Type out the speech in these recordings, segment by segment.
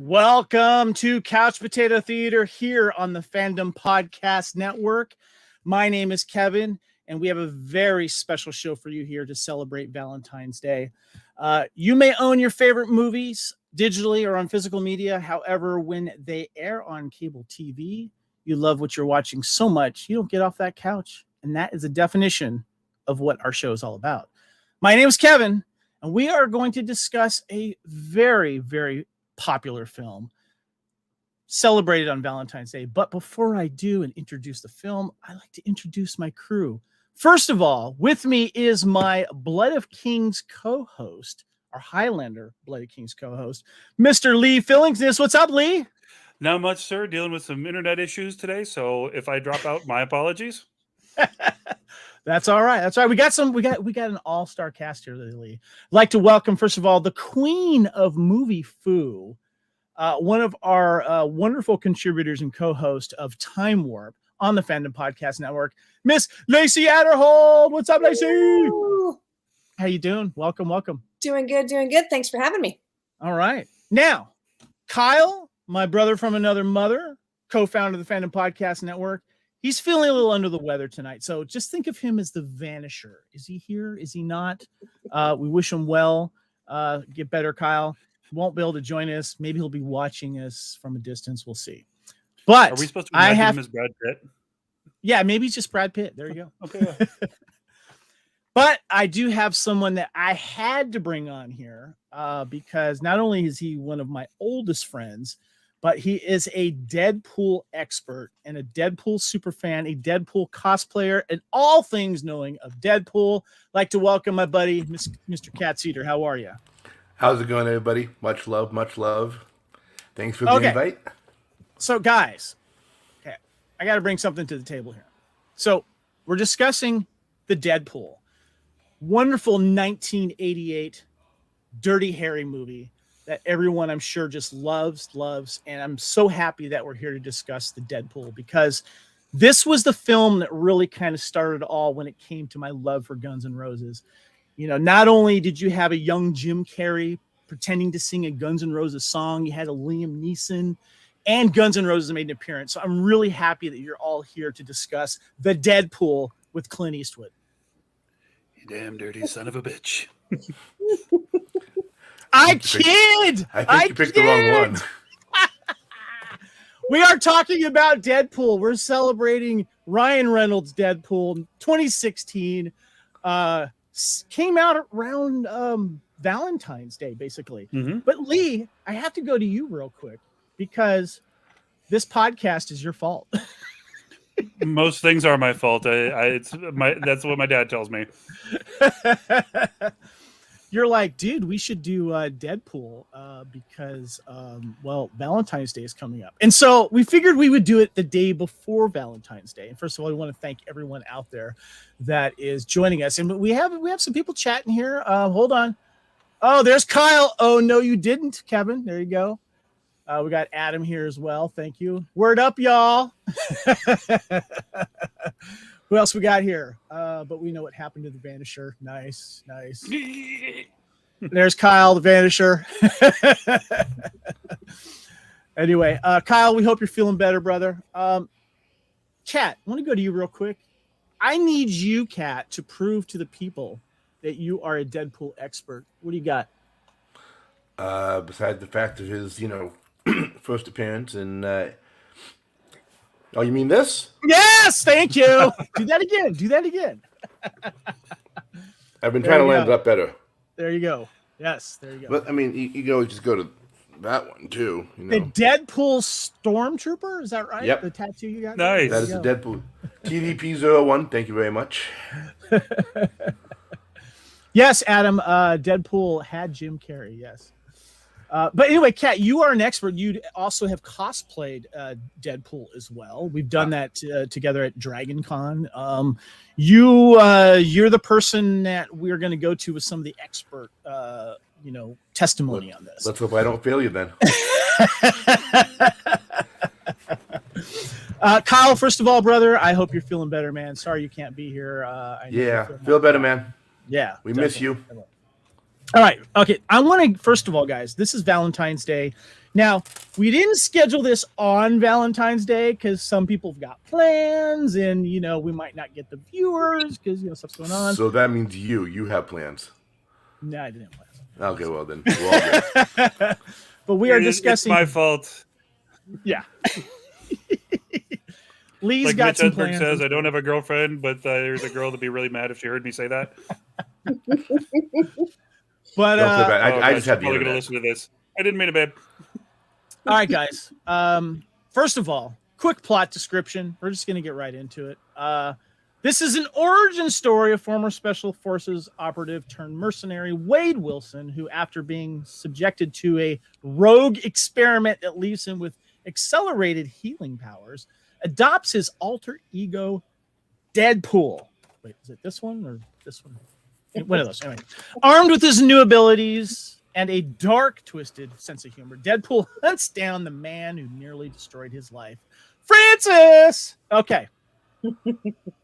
Welcome to Couch Potato Theater here on the Fandom Podcast Network. My name is Kevin, and we have a very special show for you here to celebrate Valentine's Day. You may own your favorite movies digitally or on physical media. However, when they air on cable TV, you love what you're watching so much, you don't get off that couch. And that is the definition of what our show is all about. My name is Kevin, and we are going to discuss a very, very popular film celebrated on Valentine's Day. But before I do and introduce the film, I like to introduce my crew. First of all, with me is my Blood of Kings co-host, our Highlander Blood of Kings co-host, Mr. Lee Fillingsness. What's up, Lee? Not much, sir. Dealing with some internet issues today, so if I drop out, my apologies. That's all right. That's all right. We got an all-star cast here, Lee. I'd like to welcome, first of all, the queen of movie foo, one of our wonderful contributors and co-host of Time Warp on the Fandom Podcast Network, Miss Lacey Adderhold. What's up, Lacey? Ooh. How you doing? Welcome. Doing good. Thanks for having me. All right. Now, Kyle, my brother from another mother, co-founder of the Fandom Podcast Network, he's feeling a little under the weather tonight. So just think of him as the Vanisher. Is he here? Is he not? We wish him well. Get better, Kyle. He won't be able to join us. Maybe he'll be watching us from a distance. We'll see. But are we supposed to imagine him as Brad Pitt? Yeah, maybe he's just Brad Pitt. There you go. Okay. But I do have someone that I had to bring on here because not only is he one of my oldest friends, but he is a Deadpool expert and a Deadpool superfan, a Deadpool cosplayer, and all things knowing of Deadpool. I'd like to welcome my buddy, Mr. Cat Eater. How are you? How's it going, everybody? Much love. Thanks for the invite. So, guys, okay, I got to bring something to the table here. So, we're discussing the Deadpool. Wonderful 1988 Dirty Harry movie that everyone, I'm sure, just loves. And I'm so happy that we're here to discuss the Deadpool because this was the film that really kind of started it all when it came to my love for Guns N' Roses. You know, not only did you have a young Jim Carrey pretending to sing a Guns N' Roses song, you had a Liam Neeson, and Guns N' Roses made an appearance. So I'm really happy that you're all here to discuss the Deadpool with Clint Eastwood. You damn dirty son of a bitch. I kid. I think you picked the wrong one. We are talking about Deadpool. We're celebrating Ryan Reynolds' Deadpool 2016. Came out around Valentine's Day, basically. Mm-hmm. But Lee, I have to go to you real quick because this podcast is your fault. Most things are my fault. That's what my dad tells me. You're like, dude, we should do Deadpool because, Valentine's Day is coming up. And so we figured we would do it the day before Valentine's Day. And first of all, we want to thank everyone out there that is joining us. And we have some people chatting here. Hold on. Oh, there's Kyle. Oh, no, you didn't, Kevin. There you go. We got Adam here as well. Thank you. Word up, y'all. Who else we got here? But we know what happened to the Vanisher. Nice. There's Kyle, the Vanisher. Anyway, Kyle, we hope you're feeling better, brother. Kat, I want to go to you real quick. I need you, Kat, to prove to the people that you are a Deadpool expert. What do you got? Besides the fact of his, first appearance and oh, you mean this? Yes, thank you. Do that again. I've been trying to land it up better. There you go. Yes, there you go. But I mean, you can always just go to that one too. The Deadpool Stormtrooper, is that right? Yep. The tattoo you got? Nice. That is the Deadpool TDP-01. Thank you very much. Yes, Adam. Deadpool had Jim Carrey. Yes. But anyway, Kat, you are an expert. You also have cosplayed Deadpool as well. We've done that together at Dragon Con. You're the person that we're going to go to with some of the expert, testimony on this. Let's hope I don't fail you then. Kyle, first of all, brother, I hope you're feeling better, man. Sorry you can't be here. Feel better, man. Yeah, we miss you. All right. Okay. I want to, first of all, guys, this is Valentine's Day. Now, we didn't schedule this on Valentine's Day because some people have got plans, and we might not get the viewers because stuff's going on. So that means you have plans. No, I didn't have plans. Okay, well then, we're all good. But we are discussing. It's my fault. Yeah. Lee's Like got Mitch some Hedberg plans. says, I don't have a girlfriend, but there's a girl that'd be really mad if she heard me say that. But Don't feel bad. I God, just had the she's probably internet. gonna listen to this. I didn't mean it, babe. all right, guys. First of all, quick plot description. We're just going to get right into it. This is an origin story of former Special Forces operative turned mercenary Wade Wilson, who, after being subjected to a rogue experiment that leaves him with accelerated healing powers, adopts his alter ego, Deadpool. Wait, is it this one or this one? One of those. Anyway, armed with his new abilities and a dark, twisted sense of humor, Deadpool hunts down the man who nearly destroyed his life, Francis. Okay.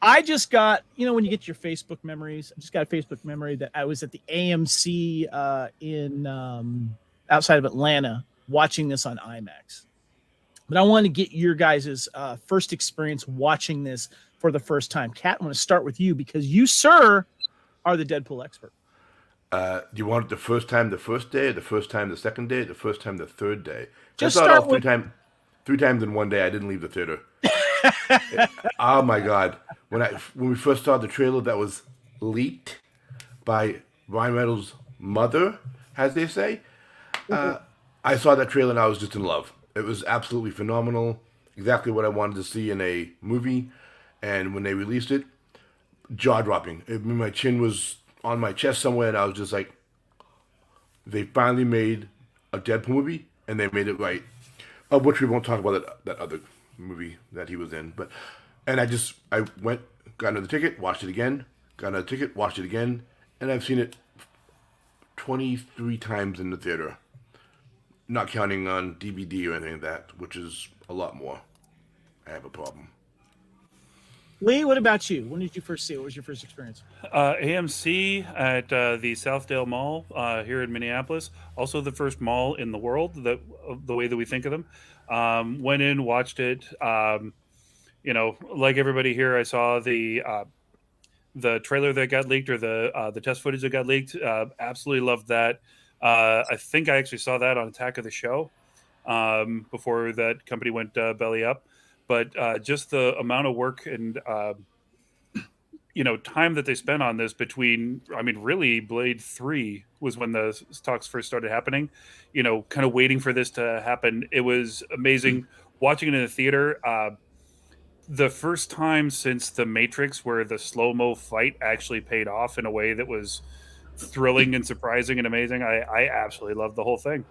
I just got, when you get your Facebook memories, I just got a Facebook memory that I was at the AMC in outside of Atlanta watching this on IMAX. But I want to get your guys' first experience watching this for the first time. Kat, I want to start with you because you, sir, are the Deadpool expert. Do you want it the first time the first day, the first time the second day, the first time the third day? Just I saw it start all with... three times in one day. I didn't leave the theater. Oh my God. When we first saw the trailer that was leaked by Ryan Reynolds' mother, as they say, I saw that trailer and I was just in love. It was absolutely phenomenal. Exactly what I wanted to see in a movie. And when they released it, jaw-dropping. My chin was on my chest somewhere and I was just like, they finally made a Deadpool movie and they made it right. Of which we won't talk about that other movie that he was in. And I went, got another ticket, watched it again, got another ticket, watched it again, and I've seen it 23 times in the theater. Not counting on DVD or anything like that, which is a lot more. I have a problem. Lee, what about you? When did you first see it? What was your first experience? AMC at the Southdale Mall here in Minneapolis. Also the first mall in the world, the way that we think of them. Went in, watched it. Like everybody here, I saw the trailer that got leaked or the test footage that got leaked. Absolutely loved that. I think I actually saw that on Attack of the Show before that company went belly up. But just the amount of work and time that they spent on this really Blade 3 was when the talks first started happening, kind of waiting for this to happen. It was amazing watching it in the theater. The first time since The Matrix where the slow-mo fight actually paid off in a way that was thrilling and surprising and amazing. I absolutely loved the whole thing.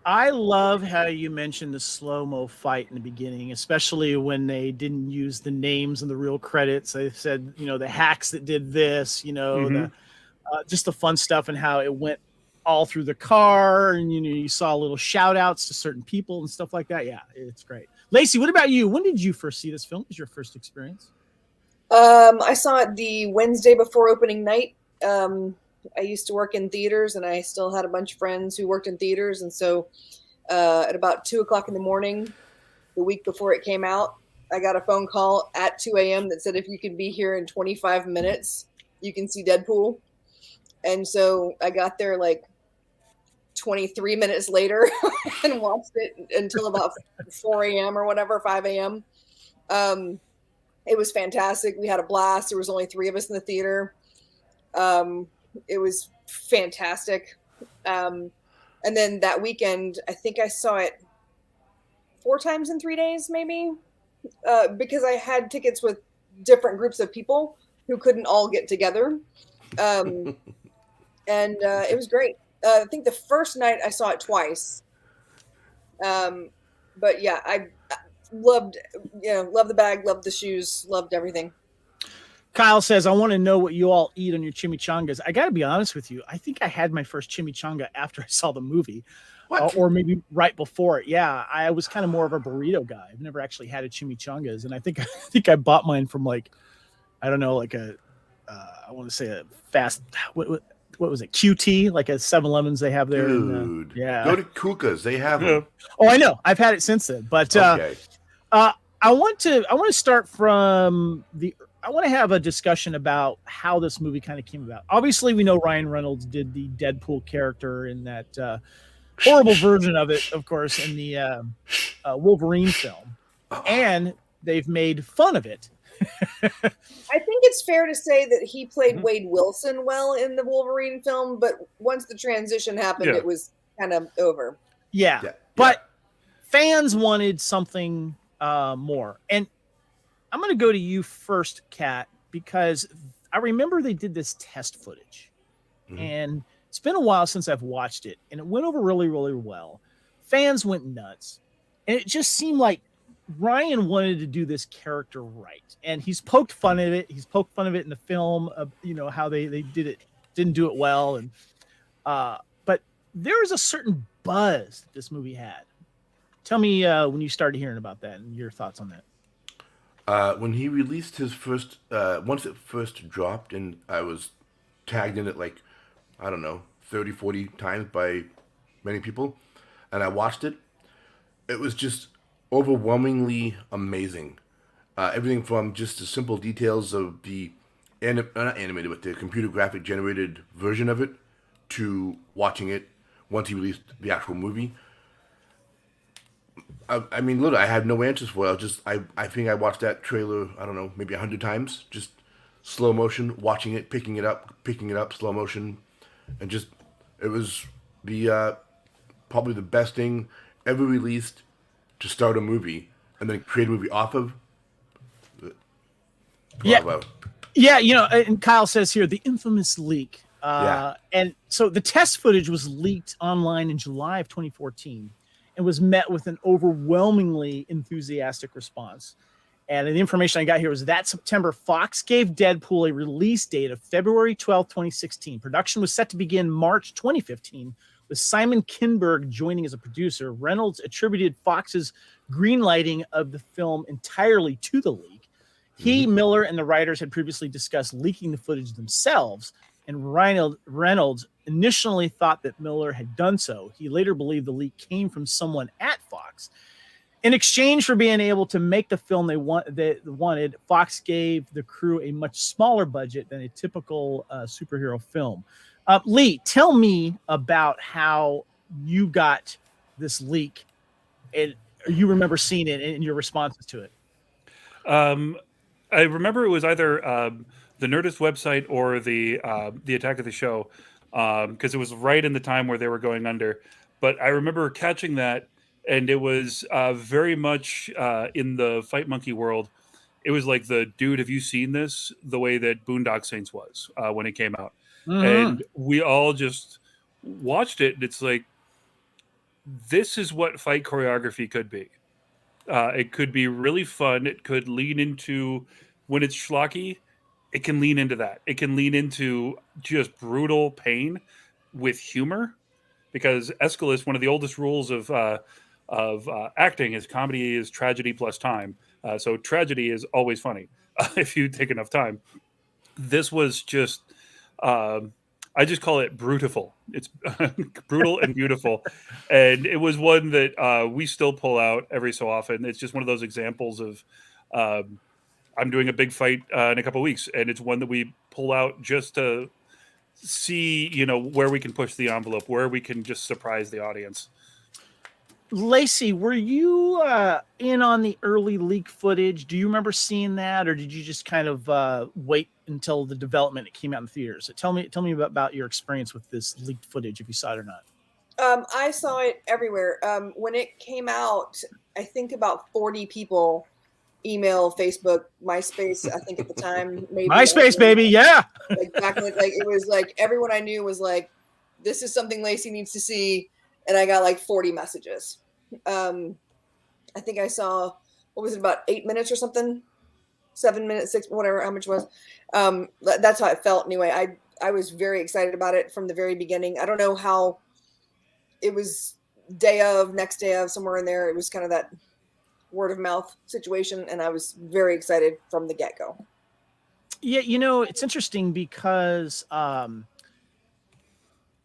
I love how you mentioned the slow-mo fight in the beginning, especially when they didn't use the names and the real credits. They said, the hacks that did this, the just the fun stuff and how it went all through the car. And, you saw little shout outs to certain people and stuff like that. Yeah, it's great. Lacey, what about you? When did you first see this film? What was your first experience? I saw it the Wednesday before opening night. I used to work in theaters and I still had a bunch of friends who worked in theaters. And so at about 2:00 in the morning, the week before it came out, I got a phone call at 2 a.m. that said, if you can be here in 25 minutes, you can see Deadpool. And so I got there like 23 minutes later and watched it until about 4 a.m. or whatever, 5 a.m. It was fantastic. We had a blast. There was only 3 of us in the theater. It was fantastic. And then that weekend, I think I saw it 4 times in 3 days, maybe, because I had tickets with different groups of people who couldn't all get together. And it was great. I think the first night I saw it twice. But yeah, I loved the bag, loved the shoes, loved everything. Kyle says, I want to know what you all eat on your chimichangas. I got to be honest with you. I think I had my first chimichanga after I saw the movie. Or maybe right before it. Yeah, I was kind of more of a burrito guy. I've never actually had a chimichangas. And I think I bought mine from I want to say a fast, what was it, QT, like a 7-Elevens they have there. Dude, go to Kuka's. They have them. Oh, I know. I've had it since then. But Okay. I want to start from I want to have a discussion about how this movie kind of came about. Obviously, we know Ryan Reynolds did the Deadpool character in that horrible version of it, of course, in the Wolverine film, and they've made fun of it. I think it's fair to say that he played Wade Wilson well in the Wolverine film, but once the transition happened, it was kind of over. Yeah. But fans wanted something more. And I'm going to go to you first, Kat, because I remember they did this test footage. And it's been a while since I've watched it, and it went over really, really well. Fans went nuts. And it just seemed like Ryan wanted to do this character right. And he's poked fun at it. He's poked fun of it in the film, how they didn't do it well. And but there was a certain buzz that this movie had. Tell me when you started hearing about that and your thoughts on that. When he released his first, once it first dropped, and I was tagged in it 30, 40 times by many people, and I watched it, it was just overwhelmingly amazing. Everything from just the simple details of the not animated, but the computer graphic generated version of it, to watching it once he released the actual movie. I mean, literally, I had no answers for it. I think I watched that trailer, I don't know, maybe 100 times, just slow motion, watching it, picking it up, slow motion, and just, it was the probably the best thing ever released to start a movie and then create a movie off of. Yeah, and Kyle says here, the infamous leak. And so the test footage was leaked online in July of 2014 and was met with an overwhelmingly enthusiastic response. And the information I got here was that September, Fox gave Deadpool a release date of February 12, 2016. Production was set to begin March 2015, with Simon Kinberg joining as a producer. Reynolds attributed Fox's greenlighting of the film entirely to the leak. He, Miller, and the writers had previously discussed leaking the footage themselves, and Reynolds initially thought that Miller had done so. He later believed the leak came from someone at Fox. In exchange for being able to make the film they wanted, Fox gave the crew a much smaller budget than a typical superhero film. Lee, tell me about how you got this leak, and you remember seeing it and your responses to it. I remember it was either the Nerdist website or the Attack of the Show, because it was right in the time where they were going under. But I remember catching that, and it was very much in the Fight Monkey world. It was like the, dude, have you seen this? The way that Boondock Saints was when it came out. And we all just watched it, and it's like, this is what fight choreography could be. It could be really fun. It could lean into, when it's schlocky, it can lean into that. It can lean into just brutal pain with humor, because Aeschylus, one of the oldest rules of acting, is comedy is tragedy plus time. So tragedy is always funny if you take enough time. This was just, I just call it brutiful. It's brutal and beautiful. And it was one that we still pull out every so often. It's just one of those examples of, I'm doing a big fight in a couple of weeks, and it's one that we pull out just to see, where we can push the envelope, where we can just surprise the audience. Lacey, were you in on the early leak footage? Do you remember seeing that, or did you just kind of wait until the development it came out in theaters? So tell me about your experience with this leaked footage, if you saw it or not. I saw it everywhere. When it came out, I think about 40 people, email, Facebook, MySpace, I think at the time. Maybe MySpace, baby, yeah. Exactly. It was like everyone I knew was like, this is something Lacey needs to see. And I got 40 messages. I think I saw, what was it, about 8 minutes or something? 7 minutes, 6, whatever, how much it was. That's how it felt anyway. I was very excited about it from the very beginning. I don't know how it was day of, next day of, somewhere in there. It was kind of that word of mouth situation. And I was very excited from the get-go. Yeah, it's interesting because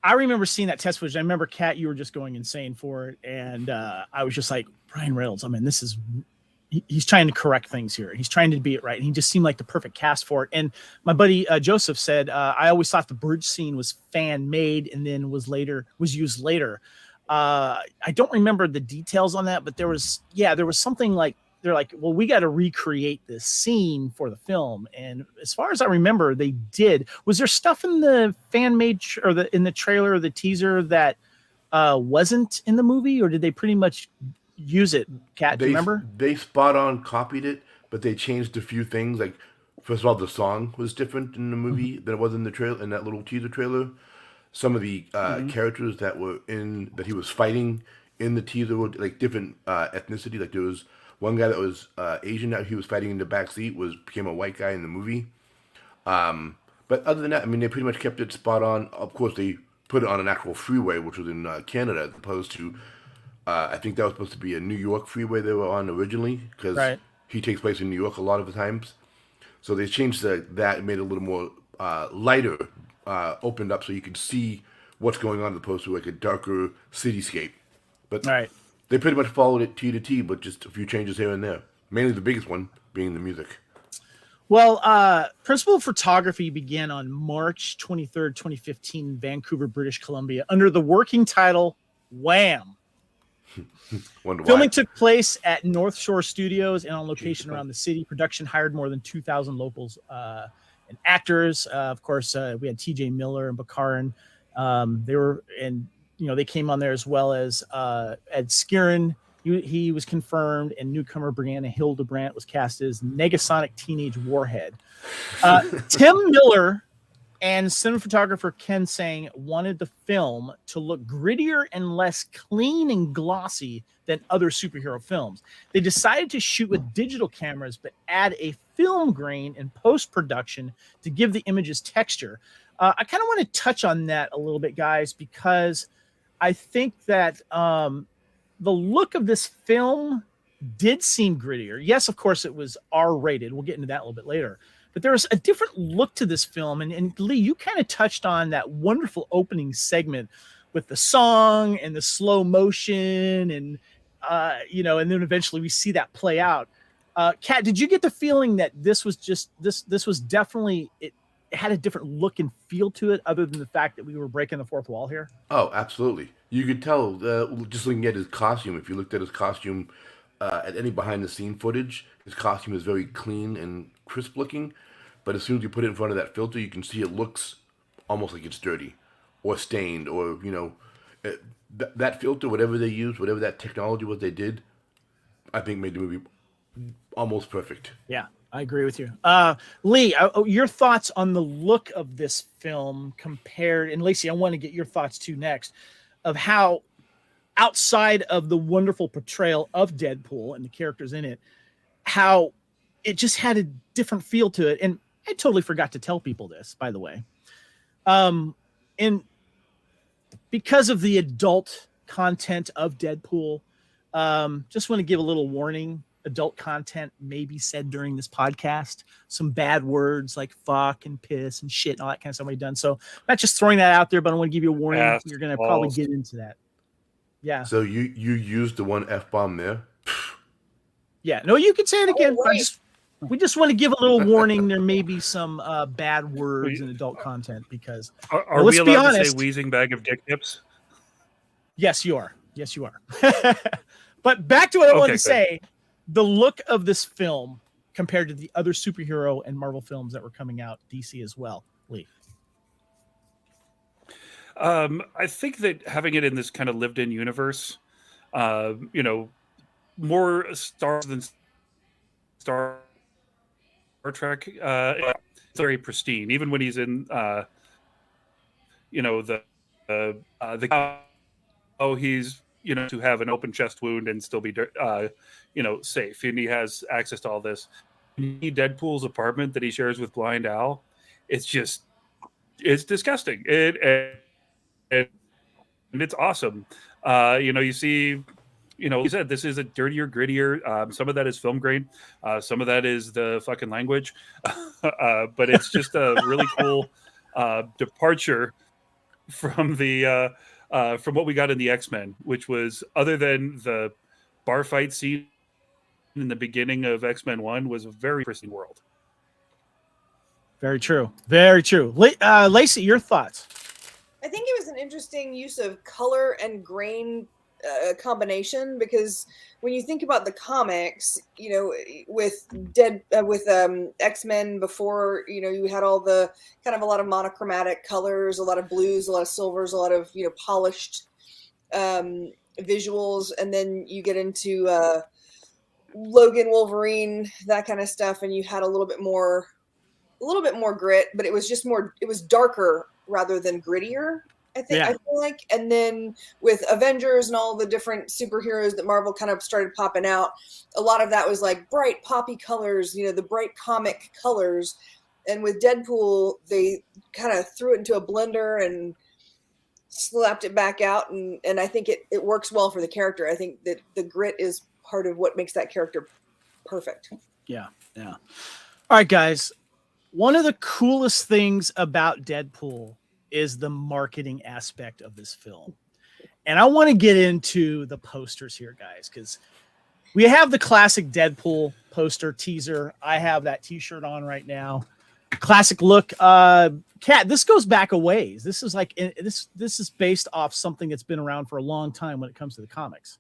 I remember seeing that test footage. I remember, Kat, you were just going insane for it. And I was just like, Ryan Reynolds, I mean, he's trying to correct things here. He's trying to be it right. And he just seemed like the perfect cast for it. And my buddy Joseph said, I always thought the bridge scene was fan made and then was used later. I don't remember the details on that, but there was something like, they're like, well, we got to recreate this scene for the film. And as far as I remember, they did. Was there stuff in the fan made in the trailer or the teaser that wasn't in the movie, or did they pretty much use it? Kat, do you remember? They spot on copied it, but they changed a few things. Like, first of all, the song was different in the movie than it was in the trailer, in that little teaser trailer. Some of the characters that he was fighting in the teaser were like different ethnicity. Like there was one guy that was Asian that he was fighting in the back seat became a white guy in the movie. But other than that, I mean, they pretty much kept it spot on. Of course, they put it on an actual freeway, which was in Canada, as opposed to, I think that was supposed to be a New York freeway they were on originally, because he takes place in New York a lot of the times. So they changed that and made it a little more lighter, opened up so you could see what's going on, as opposed to like a darker cityscape. But they pretty much followed it T to T, but just a few changes here and there. Mainly the biggest one being the music. Well, principal photography began on March 23rd, 2015 in Vancouver, British Columbia, under the working title Wham! Filming took place at North Shore Studios and on location around the city. Production hired more than 2,000 locals and actors. Of course, we had T.J. Miller and Baccarin. They came on there, as well as Ed Skrein. He was confirmed, and newcomer Brianna Hildebrand was cast as Negasonic Teenage Warhead. Tim Miller and cinematographer Ken Sang wanted the film to look grittier and less clean and glossy than other superhero films. They decided to shoot with digital cameras, but add a film grain in post-production to give the images texture. I kind of want to touch on that a little bit, guys, because I think that the look of this film did seem grittier. Yes, of course, it was R-rated. We'll get into that a little bit later. But there was a different look to this film. And Lee, you kind of touched on that wonderful opening segment with the song and the slow motion and then eventually we see that play out. Kat, did you get the feeling that this was definitely, it had a different look and feel to it, other than the fact that we were breaking the fourth wall here? Oh, absolutely. You could tell just looking at his costume. If you looked at his costume at any behind-the-scene footage, his costume is very clean and crisp looking. But as soon as you put it in front of that filter, you can see it looks almost like it's dirty or stained, or that filter, whatever they used, whatever that technology was they did, I think made the movie almost perfect. Yeah, I agree with you. Lee, your thoughts on the look of this film compared, and Lacey, I want to get your thoughts too next, of how outside of the wonderful portrayal of Deadpool and the characters in it, how it just had a different feel to it. And I totally forgot to tell people this, by the way. And because of the adult content of Deadpool, just want to give a little warning. Adult content may be said during this podcast. Some bad words like fuck and piss and shit and all that kind of stuff may be done. So I'm not just throwing that out there, but I want to give you a warning. You're going to probably get into that. Yeah. So you used the one F-bomb there? Yeah. No, you can say it again. We just want to give a little warning. There may be some bad words in adult content because are we allowed to say wheezing bag of dick tips? Yes, you are. Yes, you are. But back to what I wanted to say. The look of this film compared to the other superhero and Marvel films that were coming out, DC as well. Lee. I think that having it in this kind of lived-in universe, more stars than Star Trek, it's very pristine. Even when he's in, he's to have an open chest wound and still be, safe, and he has access to all this. Deadpool's apartment that he shares with Blind Al, it's disgusting. And it's awesome. You see, he said this is a dirtier, grittier. Some of that is film grain. Some of that is the fucking language. But it's just a really cool departure from the from what we got in the X-Men, which was, other than the bar fight scene in the beginning of X-Men 1, was a very interesting world. Very true. Very true. Lacey, your thoughts? I think it was an interesting use of color and grain combination, because when you think about the comics, you know, with X-Men before, you know, you had all the kind of a lot of monochromatic colors, a lot of blues, a lot of silvers, a lot of, you know, polished visuals, and then you get into Logan, Wolverine, that kind of stuff, and you had a little bit more grit, but it was just more, it was darker rather than grittier, I think. I feel like. And then with Avengers and all the different superheroes that Marvel kind of started popping out, a lot of that was like bright poppy colors, you know, the bright comic colors. And with Deadpool, they kind of threw it into a blender and slapped it back out, and I think it works well for the character. I think that the grit is part of what makes that character perfect. Yeah. All right, guys. One of the coolest things about Deadpool is the marketing aspect of this film. And I want to get into the posters here, guys, because we have the classic Deadpool poster teaser. I have that t-shirt on right now. Classic look. Kat, this goes back a ways. This is like this is based off something that's been around for a long time when it comes to the comics.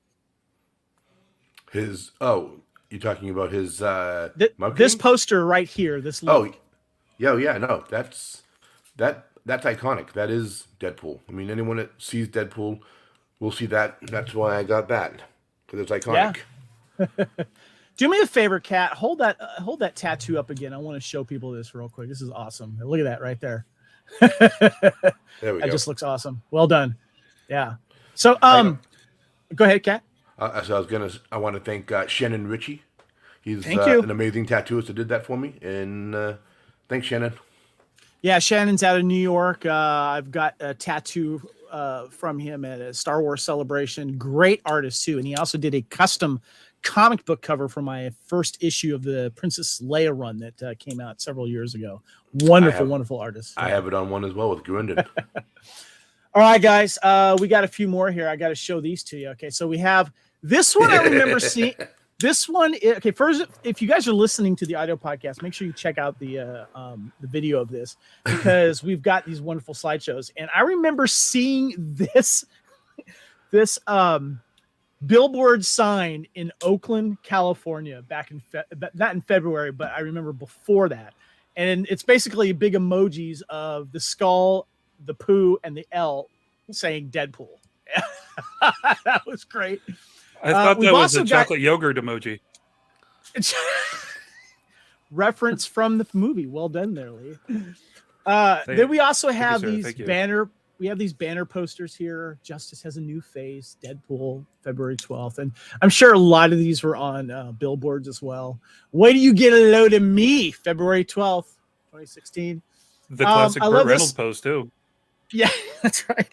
You're talking about his this poster right here, this look. No, that's iconic. That is Deadpool. I mean, anyone that sees Deadpool will see that. That's why I got that, because it's iconic. Yeah. Do me a favor, Kat. Hold that tattoo up again. I want to show people this real quick. This is awesome. Look at that right there. There we go. That just looks awesome. Well done. Yeah. So, go ahead, Kat. I want to thank Shannon Ritchie. He's Thank you. An amazing tattooist that did that for me, and thanks, Shannon. Yeah, Shannon's out of New York. I've got a tattoo from him at a Star Wars celebration. Great artist too, and he also did a custom comic book cover for my first issue of the Princess Leia run that came out several years ago. Wonderful artist. I have it on one as well with Grundon. All right, guys, we got a few more here. I got to show these to you. Okay, so we have this one. I remember seeing this one. Okay, first, if you guys are listening to the audio podcast, make sure you check out the video of this, because we've got these wonderful slideshows. And I remember seeing this billboard sign in Oakland, California, back in not in February, but I remember before that. And it's basically big emojis of the skull, the poo, and the L saying Deadpool. That was great. I thought that was a chocolate yogurt emoji. Reference from the movie. Well done there, Lee. Then we also have these banner. We have these banner posters here. Justice has a new face. Deadpool, February 12th. And I'm sure a lot of these were on billboards as well. Wait till you get a load of me, February 12th, 2016. The classic Burt Reynolds post, too. Yeah, that's right.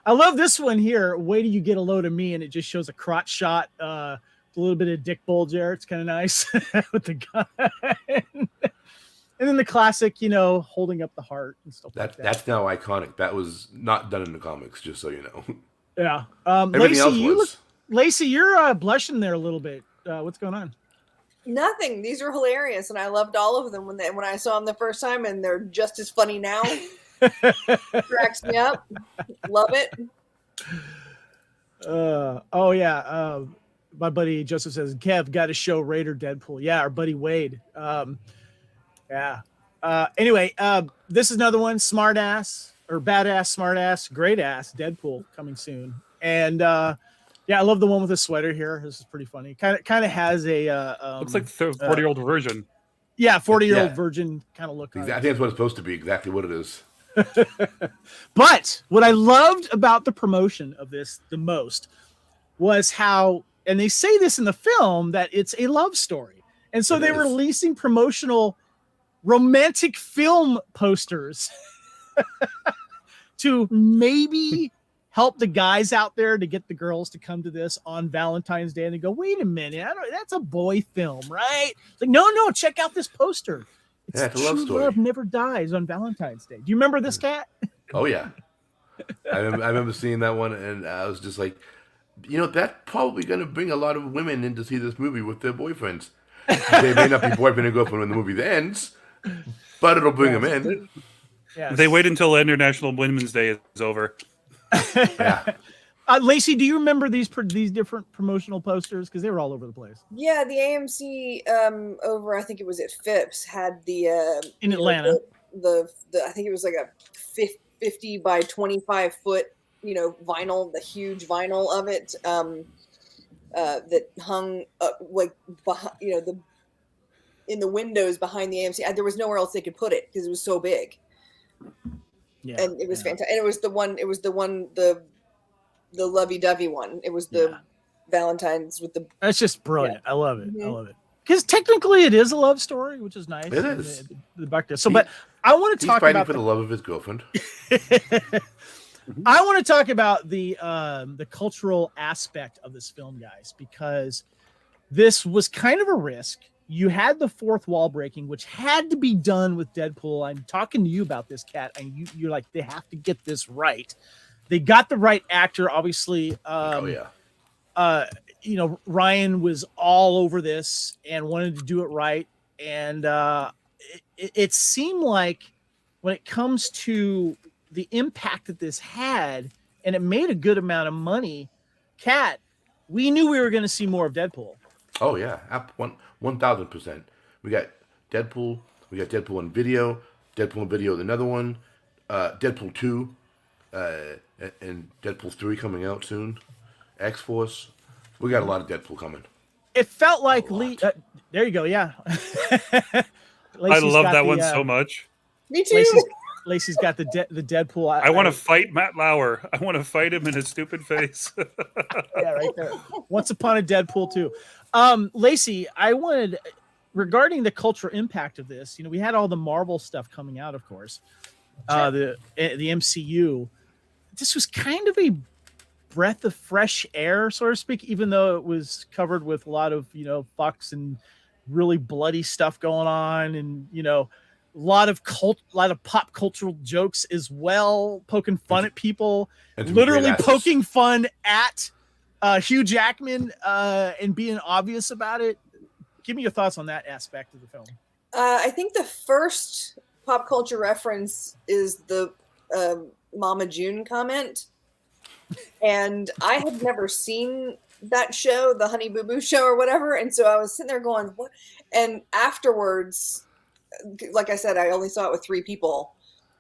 I love this one here. Wait till you get a load of me. And it just shows a crotch shot, a little bit of dick bulge there. It's kind of nice with the gun. And then the classic, holding up the heart and stuff like that. That's now iconic. That was not done in the comics, just so you know. Yeah. Lacey, you're blushing there a little bit. What's going on? Nothing. These are hilarious, and I loved all of them when I saw them the first time, and they're just as funny now. Cracks me up. Love it. My buddy Joseph says, Kev, got to show Raider Deadpool. Yeah, our buddy Wade. Yeah. Anyway, this is another one. Smart ass or badass, smart ass, great ass Deadpool coming soon. And I love the one with the sweater here. This is pretty funny. Kind of has a looks like the 40-year-old version. Yeah, 40-year-old virgin kind of look. I think that's what it's supposed to be. Exactly what it is. But what I loved about the promotion of this the most was how, and they say this in the film, that it's a love story. And so they were releasing promotional romantic film posters to maybe help the guys out there to get the girls to come to this on Valentine's Day. And they go, wait a minute, that's a boy film, right? It's like, no, check out this poster. It's a love story. Love never dies on Valentine's Day. Do you remember this, Kat? Oh, yeah. I remember seeing that one, and I was just like, that's probably going to bring a lot of women in to see this movie with their boyfriends. They may not be boyfriend and girlfriend when the movie ends, but it'll bring them in. Yes. They wait until International Women's Day is over. Yeah. Lacey, do you remember these different promotional posters? Because they were all over the place. Yeah, the AMC over, I think it was at Phipps, had the in Atlanta. The I think it was like a 50 by 25 foot, vinyl, the huge vinyl of it that hung like behind, in the windows behind the AMC. There was nowhere else they could put it because it was so big. Yeah, and it was fantastic. And it was the one, the lovey-dovey one. It was the Valentine's with the. That's just brilliant. I love it. I love it because technically it is a love story, which is nice. It is. But I want to talk fighting about for the love of his girlfriend. I want to talk about the cultural aspect of this film, guys, because this was kind of a risk. You had the fourth wall breaking, which had to be done with Deadpool. I'm talking to you about this, Kat, and you're like, they have to get this right. They got the right actor, obviously. Ryan was all over this and wanted to do it right. And it seemed like when it comes to the impact that this had, and it made a good amount of money, Kat, we knew we were going to see more of Deadpool. Oh, yeah. 1,000%. We got Deadpool. We got Deadpool on video. Deadpool on video, another one. Deadpool 2. And Deadpool 3 coming out soon. X-Force. We got a lot of Deadpool coming. It felt like Lee. There you go. Yeah. I love that one so much. Me too. Lacey's got the Deadpool. I want to fight Matt Lauer. I want to fight him in his stupid face. Yeah, right there. Once Upon a Deadpool 2. Lacey, I wanted, regarding the cultural impact of this, we had all the Marvel stuff coming out, of course. Sure. The MCU. This was kind of a breath of fresh air, so to speak, even though it was covered with a lot of, fucks and really bloody stuff going on, and, a lot of pop cultural jokes as well, poking fun at people, literally poking fun at Hugh Jackman and being obvious about it. Give me your thoughts on that aspect of the film. I think the first pop culture reference is the Mama June comment. And I had never seen that show, the Honey Boo Boo show or whatever. And so I was sitting there going, what? And afterwards, like I said, I only saw it with 3 people.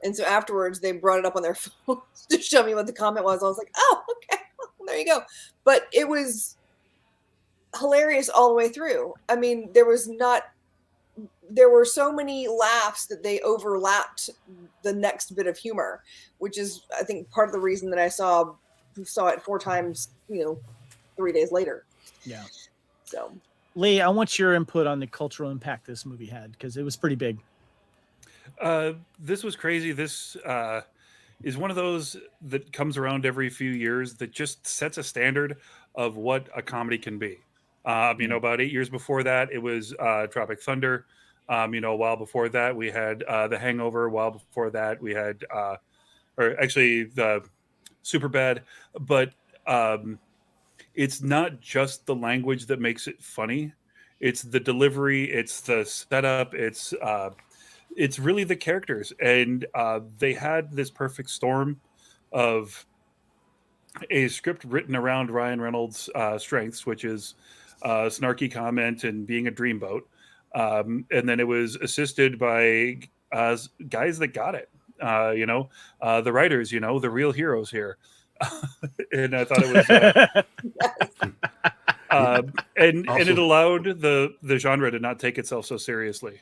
And so afterwards they brought it up on their phone to show me what the comment was. I was like, oh, okay, well, there you go. But it was hilarious all the way through. I mean, there were so many laughs that they overlapped the next bit of humor, which is, I think, part of the reason that I saw it 4 times, 3 days later. Yeah. So, Lee, I want your input on the cultural impact this movie had, because it was pretty big. This was crazy. This is one of those that comes around every few years that just sets a standard of what a comedy can be. About 8 years before that, it was Tropic Thunder. A while before that, we had The Hangover. A while before that, we had, the Superbad. But it's not just the language that makes it funny. It's the delivery. It's the setup. It's really the characters. And they had this perfect storm of a script written around Ryan Reynolds' strengths, which is snarky comment and being a dreamboat. And then it was assisted by guys that got it. The writers, the real heroes here. And I thought it was, and it allowed the genre to not take itself so seriously.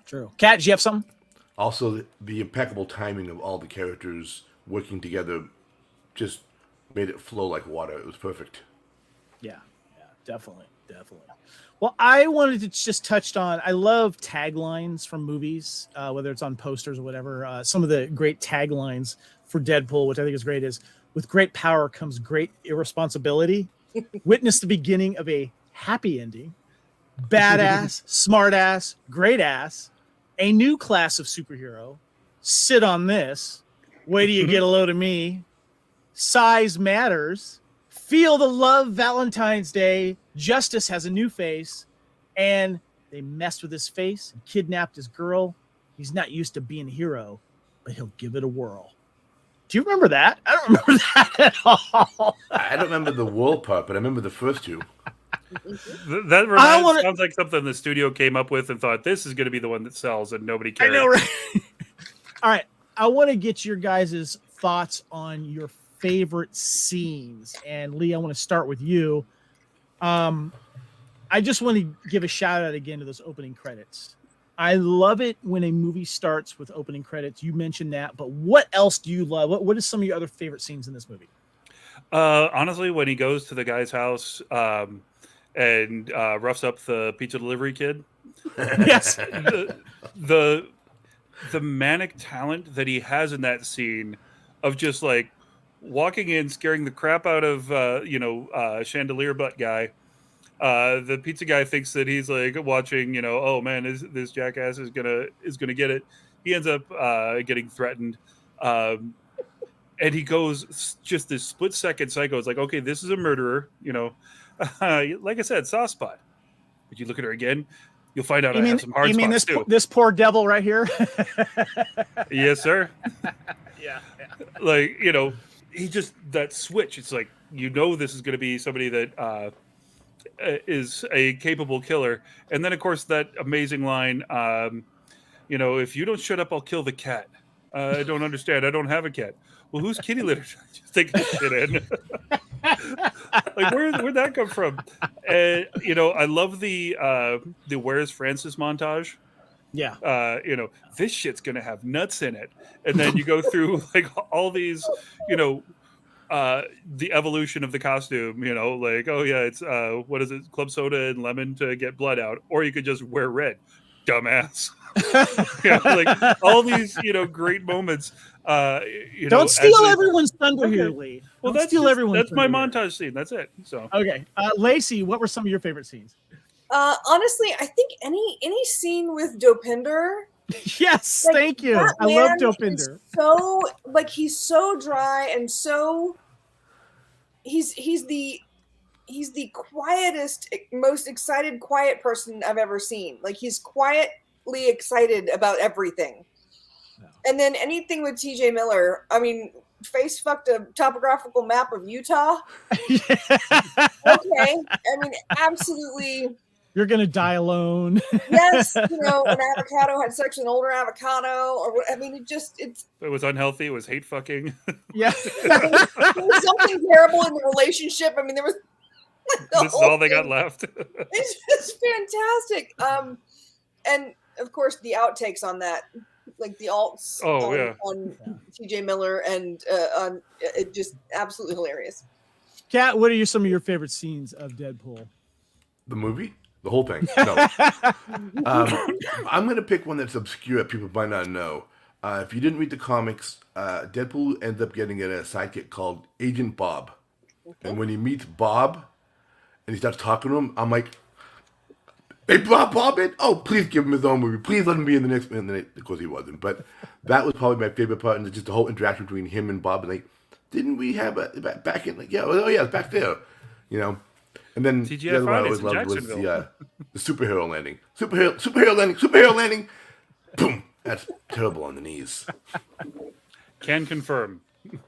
True. Kat, do you have something? Also, the impeccable timing of all the characters working together just made it flow like water. It was perfect. Yeah, definitely. Well, I wanted to just touch on, I love taglines from movies, whether it's on posters or whatever. Some of the great taglines for Deadpool, which I think is great, is with great power comes great irresponsibility. Witness the beginning of a happy ending. Badass, smartass, great ass. A new class of superhero. Sit on this. Wait till you get a load of me. Size matters. Feel the love Valentine's Day. Justice has a new face. And they messed with his face and kidnapped his girl. He's not used to being a hero, but he'll give it a whirl. Do you remember that? I don't remember that at all. I don't remember the wool part, but I remember the first two. That sounds like something the studio came up with and thought this is going to be the one that sells, and nobody cared. I know, right? All right. I want to get your guys' thoughts on your favorite scenes. And Lee, I want to start with you. I just want to give a shout out again to those opening credits. I love it when a movie starts with opening credits. You mentioned that, but what else do you love? What is some of your other favorite scenes in this movie? Honestly, when he goes to the guy's house and roughs up the pizza delivery kid. Yes. The manic talent that he has in that scene of just like walking in, scaring the crap out of chandelier butt guy. The pizza guy thinks that he's like watching, oh man, this jackass is gonna get it. He ends up getting threatened, and he goes just this split second psycho. It's like, okay, this is a murderer, like I said, soft spot. But you look at her again, you'll find out I have some hard spots this, too. This poor devil right here. Yes, sir. Yeah. Like he just that switch. It's like this is going to be somebody that. Is a capable killer. And then of course that amazing line, if you don't shut up, I'll kill the cat. I don't understand. I don't have a cat. Well, who's kitty litter? Just take this shit in. Like where'd that come from? And I love the Where's Francis montage. Yeah. This shit's gonna have nuts in it. And then you go through like all these, the evolution of the costume, like, oh yeah, it's what is it, club soda and lemon to get blood out, or you could just wear red, dumbass. Like all these great moments. Don't steal everyone's thunder here, Lee. Well, that's my montage scene. That's it. So okay, Lacey, what were some of your favorite scenes? Honestly, I think any scene with Dopinder. Yes, thank you. I love Dopinder. So he's so dry and so he's the quietest, most excited, quiet person I've ever seen. Like he's quietly excited about everything. No. And then anything with TJ Miller, I mean, face fucked a topographical map of Utah. Okay, I mean, absolutely. You're gonna die alone. Yes, an avocado had sex with an older avocado, or what? I mean, it was unhealthy. It was hate fucking. Yeah, there was something terrible in the relationship. I mean, there was. This is all they got left. It's just fantastic. And of course the outtakes on that, like the alts. On TJ Miller and on it, just absolutely hilarious. Kat, what are some of your favorite scenes of Deadpool? The movie. The whole thing. No. I'm going to pick one that's obscure. People might not know. If you didn't read the comics, Deadpool ends up getting a sidekick called Agent Bob. Okay. And when he meets Bob and he starts talking to him, I'm like, hey, Bob in? Oh, please give him his own movie. Please let him be in the next one. And of course he wasn't. But that was probably my favorite part. And just the whole interaction between him and Bob. And like, didn't we have back in? Like, yeah, it's back there. And then the other one I always loved was the superhero landing. Superhero landing. Boom. That's terrible on the knees. Can confirm.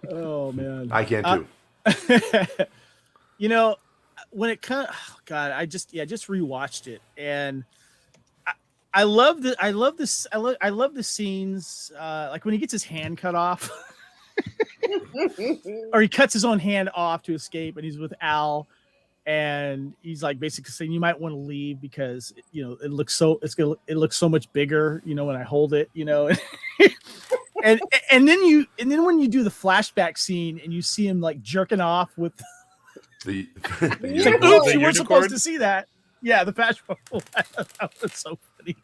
Oh, man. I can too. When it comes, I just rewatched it, and I love the scenes, like when he gets his hand cut off, or he cuts his own hand off to escape, and he's with Al. And he's like basically saying you might want to leave because it looks so much bigger when I hold it and then when you do the flashback scene and you see him like jerking off with the like, oops, you weren't supposed to see that. Yeah, the flashback. That was so funny.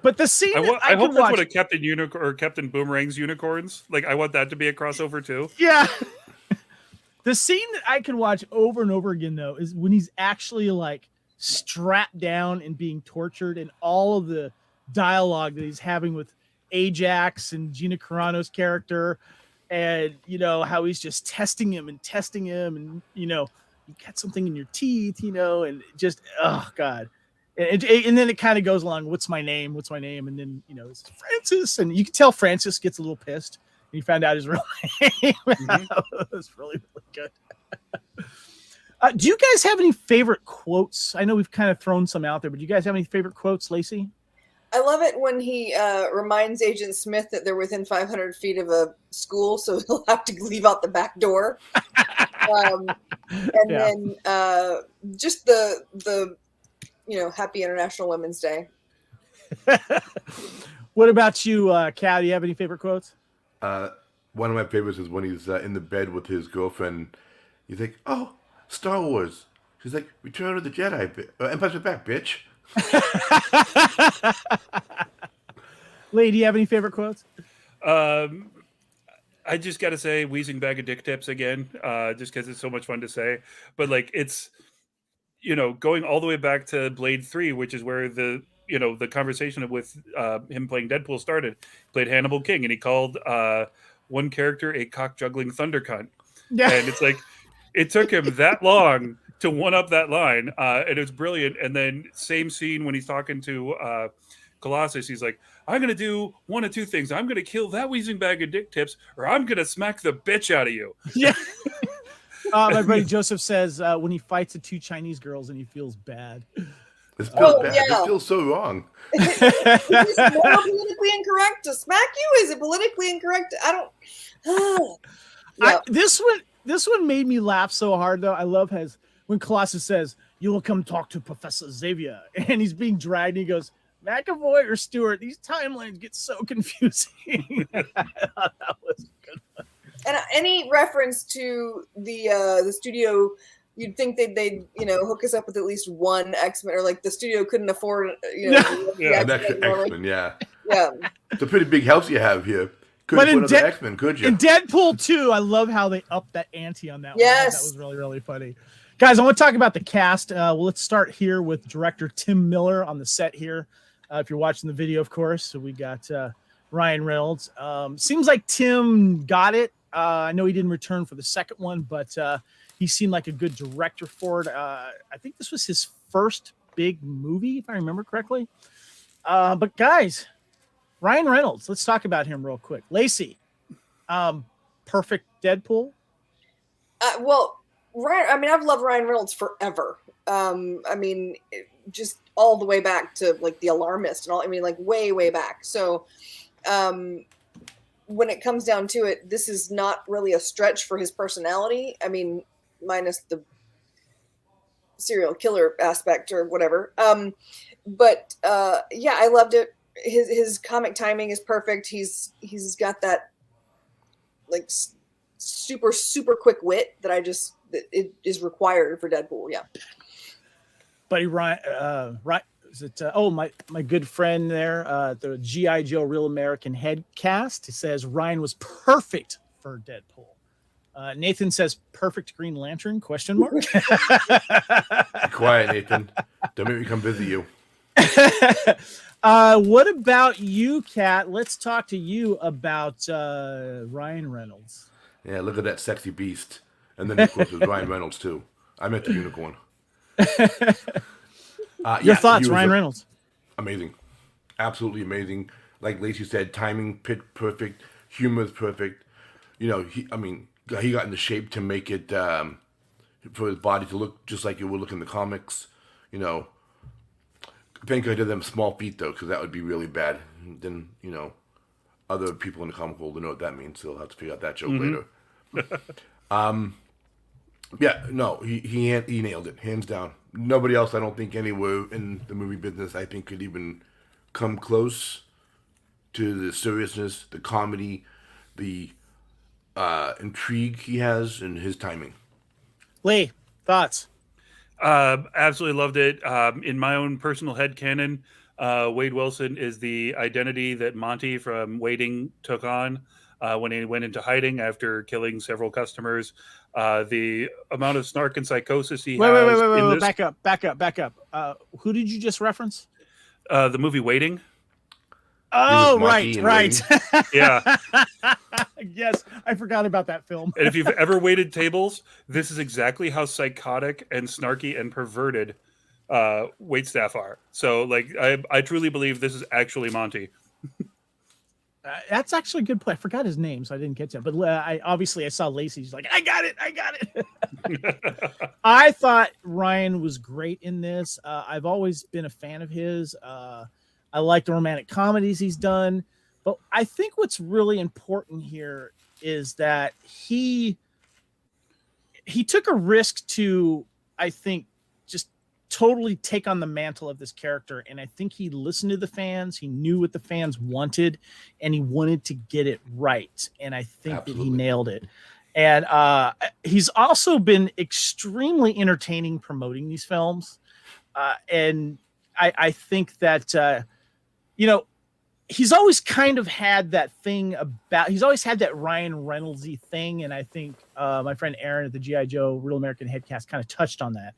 But the scene I hope that's what a Captain Boomerang's unicorns. Like I want that to be a crossover too. Yeah. The scene that I can watch over and over again, though, is when he's actually like strapped down and being tortured, and all of the dialogue that he's having with Ajax and Gina Carano's character, and how he's just testing him, and you got something in your teeth, and just, oh God. And then it kind of goes along, what's my name? And then, it's Francis. And you can tell Francis gets a little pissed. And you found out his real name. It was really, really good. Do you guys have any favorite quotes? I know we've kind of thrown some out there, but do you guys have any favorite quotes, Lacey? I love it when he reminds Agent Smith that they're within 500 feet of a school, so he'll have to leave out the back door. Then just the Happy International Women's Day. What about you, Cal? Do you have any favorite quotes? One of my favorites is when he's in the bed with his girlfriend. He's like, "Oh, Star Wars." She's like, "Return of the Jedi, Empire Strikes Back, bitch." Lee, do you have any favorite quotes? I just got to say, wheezing bag of dick tips again, just because it's so much fun to say. But it's, going all the way back to Blade 3, which is where the conversation with him playing Deadpool started. He played Hannibal King, and he called one character a cock juggling thunder cunt. Yeah. And it's like, it took him that long to one up that line, and it's brilliant. And then same scene when he's talking to Colossus, he's like, "I'm gonna do one of two things. I'm gonna kill that wheezing bag of dick tips, or I'm gonna smack the bitch out of you." Yeah. My buddy Joseph says when he fights the two Chinese girls and he feels bad. It feels bad. Yeah. It feels so wrong. Is it more politically incorrect to smack you? Is it politically incorrect? I don't. This one made me laugh so hard though. I love when Colossus says, "You will come talk to Professor Xavier," and he's being dragged. And he goes, "McAvoy or Stewart? These timelines get so confusing." That was a good one. And any reference to the studio, you'd think they'd hook us up with at least one X-Men, or the studio couldn't afford an extra X-Men. Yeah. It's a pretty big house you have here. But in X-Men, could you? In Deadpool 2, I love how they upped that ante on that one. Yes. That was really, really funny. Guys, I want to talk about the cast. Let's start here with director Tim Miller on the set here. If you're watching the video, of course. So we got Ryan Reynolds. Seems like Tim got it. I know he didn't return for the second one, but he seemed like a good director for it. I think this was his first big movie, if I remember correctly. But guys, Ryan Reynolds, let's talk about him real quick. Lacey, perfect Deadpool. Ryan, I've loved Ryan Reynolds forever. Just all the way back to The Alarmist and all. Way, way back. So, when it comes down to it, this is not really a stretch for his personality. Minus the serial killer aspect or whatever. I loved it. His comic timing is perfect. He's got that super, super quick wit that it is required for Deadpool. Yeah. Buddy Ryan, is it? My good friend there, the G.I. Joe Real American Head cast. He says Ryan was perfect for Deadpool. Nathan says perfect Green Lantern? ? Be quiet, Nathan. Don't make me come visit you. What about you, Kat? Let's talk to you about Ryan Reynolds. Yeah, look at that sexy beast. And then, of course, there's Ryan Reynolds, too. I meant the unicorn. Your thoughts, Ryan Reynolds? Amazing. Absolutely amazing. Like Lacey said, timing, perfect. Humor is perfect. He got into shape to make it for his body to look just like it would look in the comics. Thank God I did them small feet, though, because that would be really bad. Then, other people in the comic world will know what that means, so they'll have to figure out that joke later. He nailed it, hands down. Nobody else, I don't think, anywhere in the movie business, I think, could even come close to the seriousness, the comedy, the intrigue he has, and his timing. Lee, thoughts? Absolutely loved it. In my own personal headcanon, Wade Wilson is the identity that Monty from Waiting took on when he went into hiding after killing several customers. The amount of snark and psychosis he has. Wait. Back up. Who did you just reference? The movie Waiting. Oh, Monty right. and Yeah. Yes, I forgot about that film. And if you've ever waited tables, this is exactly how psychotic and snarky and perverted waitstaff are. So, like, I truly believe this is actually Monty. That's actually a good play. I forgot his name, so I didn't catch it. But I saw Lacey's like, I got it. I thought Ryan was great in this. I've always been a fan of his. I like the romantic comedies he's done. But I think what's really important here is that he took a risk to, I think, just totally take on the mantle of this character. And I think he listened to the fans. He knew what the fans wanted, and he wanted to get it right. And I think that he nailed it. And he's also been extremely entertaining promoting these films. And I think that, he's always kind of had that thing he's always had that Ryan Reynolds-y thing. And I think my friend Aaron at the G.I. Joe Real American Headcast kind of touched on that.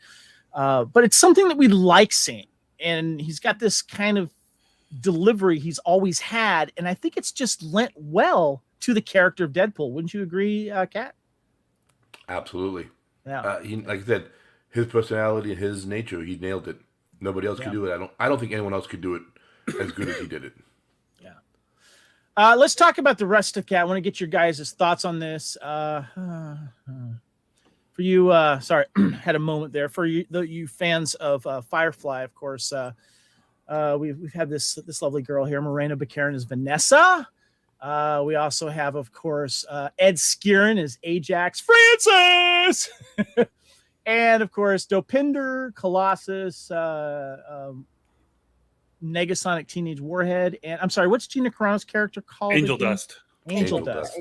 But it's something that we like seeing. And he's got this kind of delivery he's always had. And I think it's just lent well to the character of Deadpool. Wouldn't you agree, Kat? Absolutely. Yeah. He, like I said, his personality and his nature, he nailed it. Nobody else could do it. I don't think anyone else could do it as good as he did it. Let's talk about the rest of Cat. I want to get your guys' thoughts on this. For you, sorry, had a moment there. For you fans of Firefly, of course, we've had this lovely girl here, Morena Baccarin, as Vanessa. We also have, of course, Ed Skrein as Ajax Francis, and of course, Dopinder, Colossus, Negasonic Teenage Warhead, and I'm sorry, what's Gina Carano's character called? Angel Dust. Angel Dust.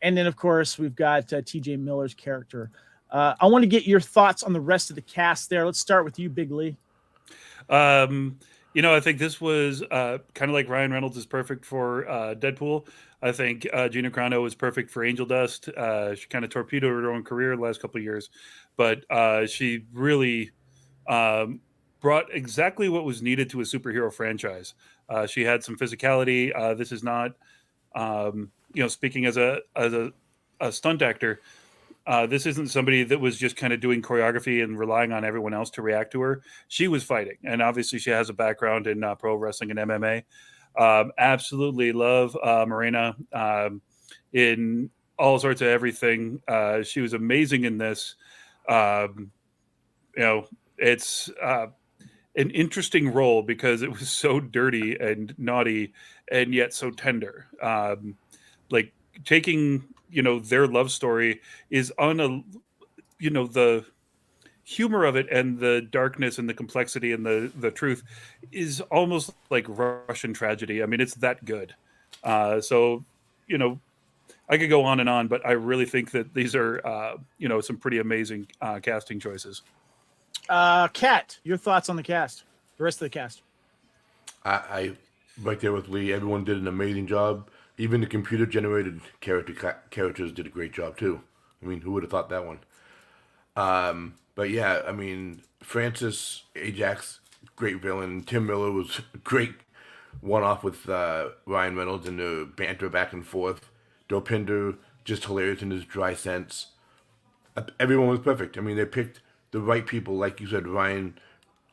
And then, of course, we've got T.J. Miller's character. I want to get your thoughts on the rest of the cast there. Let's start with you, Big Lee. I think this was kind of like Ryan Reynolds is perfect for Deadpool. I think Gina Carano was perfect for Angel Dust. She kind of torpedoed her own career the last couple of years, but she really brought exactly what was needed to a superhero franchise. She had some physicality. This is not, speaking as a stunt actor, this isn't somebody that was just kind of doing choreography and relying on everyone else to react to her. She was fighting, and obviously she has a background in pro wrestling and MMA. Absolutely love Morena in all sorts of everything. She was amazing in this. It's an interesting role because it was so dirty and naughty and yet so tender. Like taking, their love story is on the humor of it and the darkness and the complexity and the truth is almost like Russian tragedy. I mean, it's that good. So, I could go on and on, but I really think that these are, some pretty amazing casting choices. Kat, your thoughts on the cast, the rest of the cast? I right there with Lee. Everyone did an amazing job. Even the computer-generated characters did a great job too. I mean, who would have thought that one? But yeah, I mean, Francis, Ajax, great villain. Tim Miller was a great one-off with Ryan Reynolds and the banter back and forth. Dopinder, just hilarious in his dry sense. Everyone was perfect. I mean, they picked the right people. Like you said, Ryan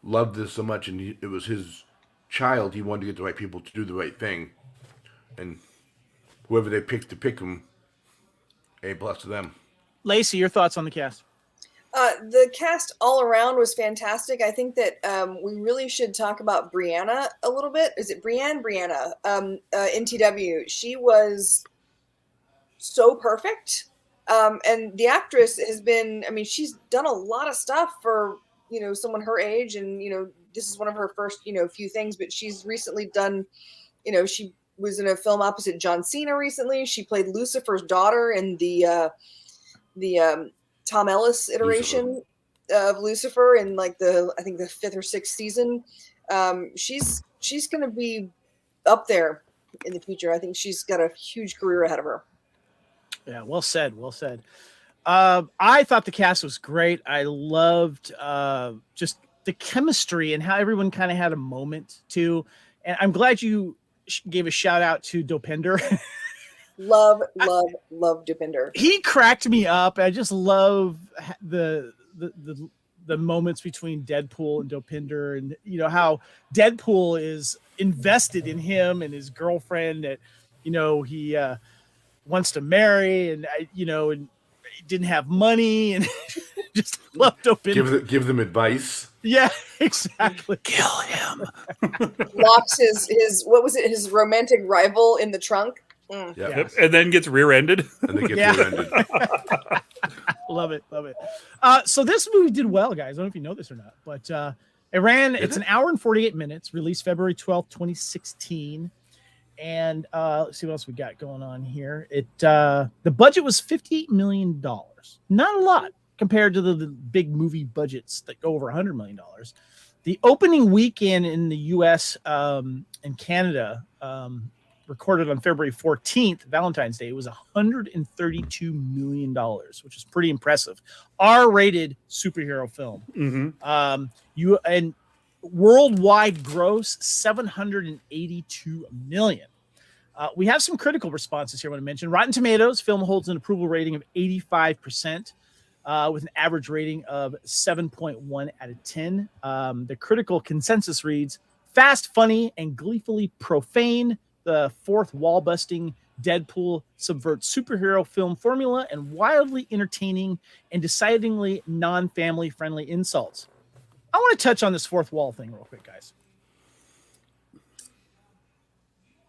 loved this so much, and it was his child. He wanted to get the right people to do the right thing. And whoever they picked to pick him, A+ to them. Lacey, your thoughts on the cast? The cast all around was fantastic. I think that we really should talk about Brianna a little bit. Is it Brianna? NTW. She was so perfect. And the actress has been, she's done a lot of stuff for, someone her age. And, this is one of her first, few things. But she's recently done, she was in a film opposite John Cena recently. She played Lucifer's daughter in the Tom Ellis iteration of Lucifer in I think the 5th or 6th season. She's going to be up there in the future. I think she's got a huge career ahead of her. Yeah, well said. Well said. I thought the cast was great. I loved just the chemistry and how everyone kind of had a moment too. And I'm glad you gave a shout out to Dopinder. Love Dopinder. He cracked me up. I just love the moments between Deadpool and Dopinder, and how Deadpool is invested in him and his girlfriend that he wants to marry, and and he didn't have money, and just love Dopinder. Give them advice. Yeah, exactly. Kill him. Locks his romantic rival in the trunk. Yep. Yep. And then gets rear-ended. Rear-ended. Love it. So this movie did well, guys. I don't know if you know this or not, but it's an hour and 48 minutes, released February 12th, 2016. And let's see what else we got going on here. The budget was $58 million. Not a lot compared to the big movie budgets that go over $100 million. The opening weekend in the U.S. And Canada, recorded on February 14th, Valentine's Day, it was $132 million, which is pretty impressive. R-rated superhero film. Mm-hmm. And worldwide gross $782 million. We have some critical responses here I want to mention. Rotten Tomatoes film holds an approval rating of 85%. With an average rating of 7.1 out of 10. The critical consensus reads, fast, funny, and gleefully profane, the fourth wall-busting Deadpool subverts superhero film formula and wildly entertaining and decidedly non-family friendly insults. I want to touch on this fourth wall thing real quick, guys.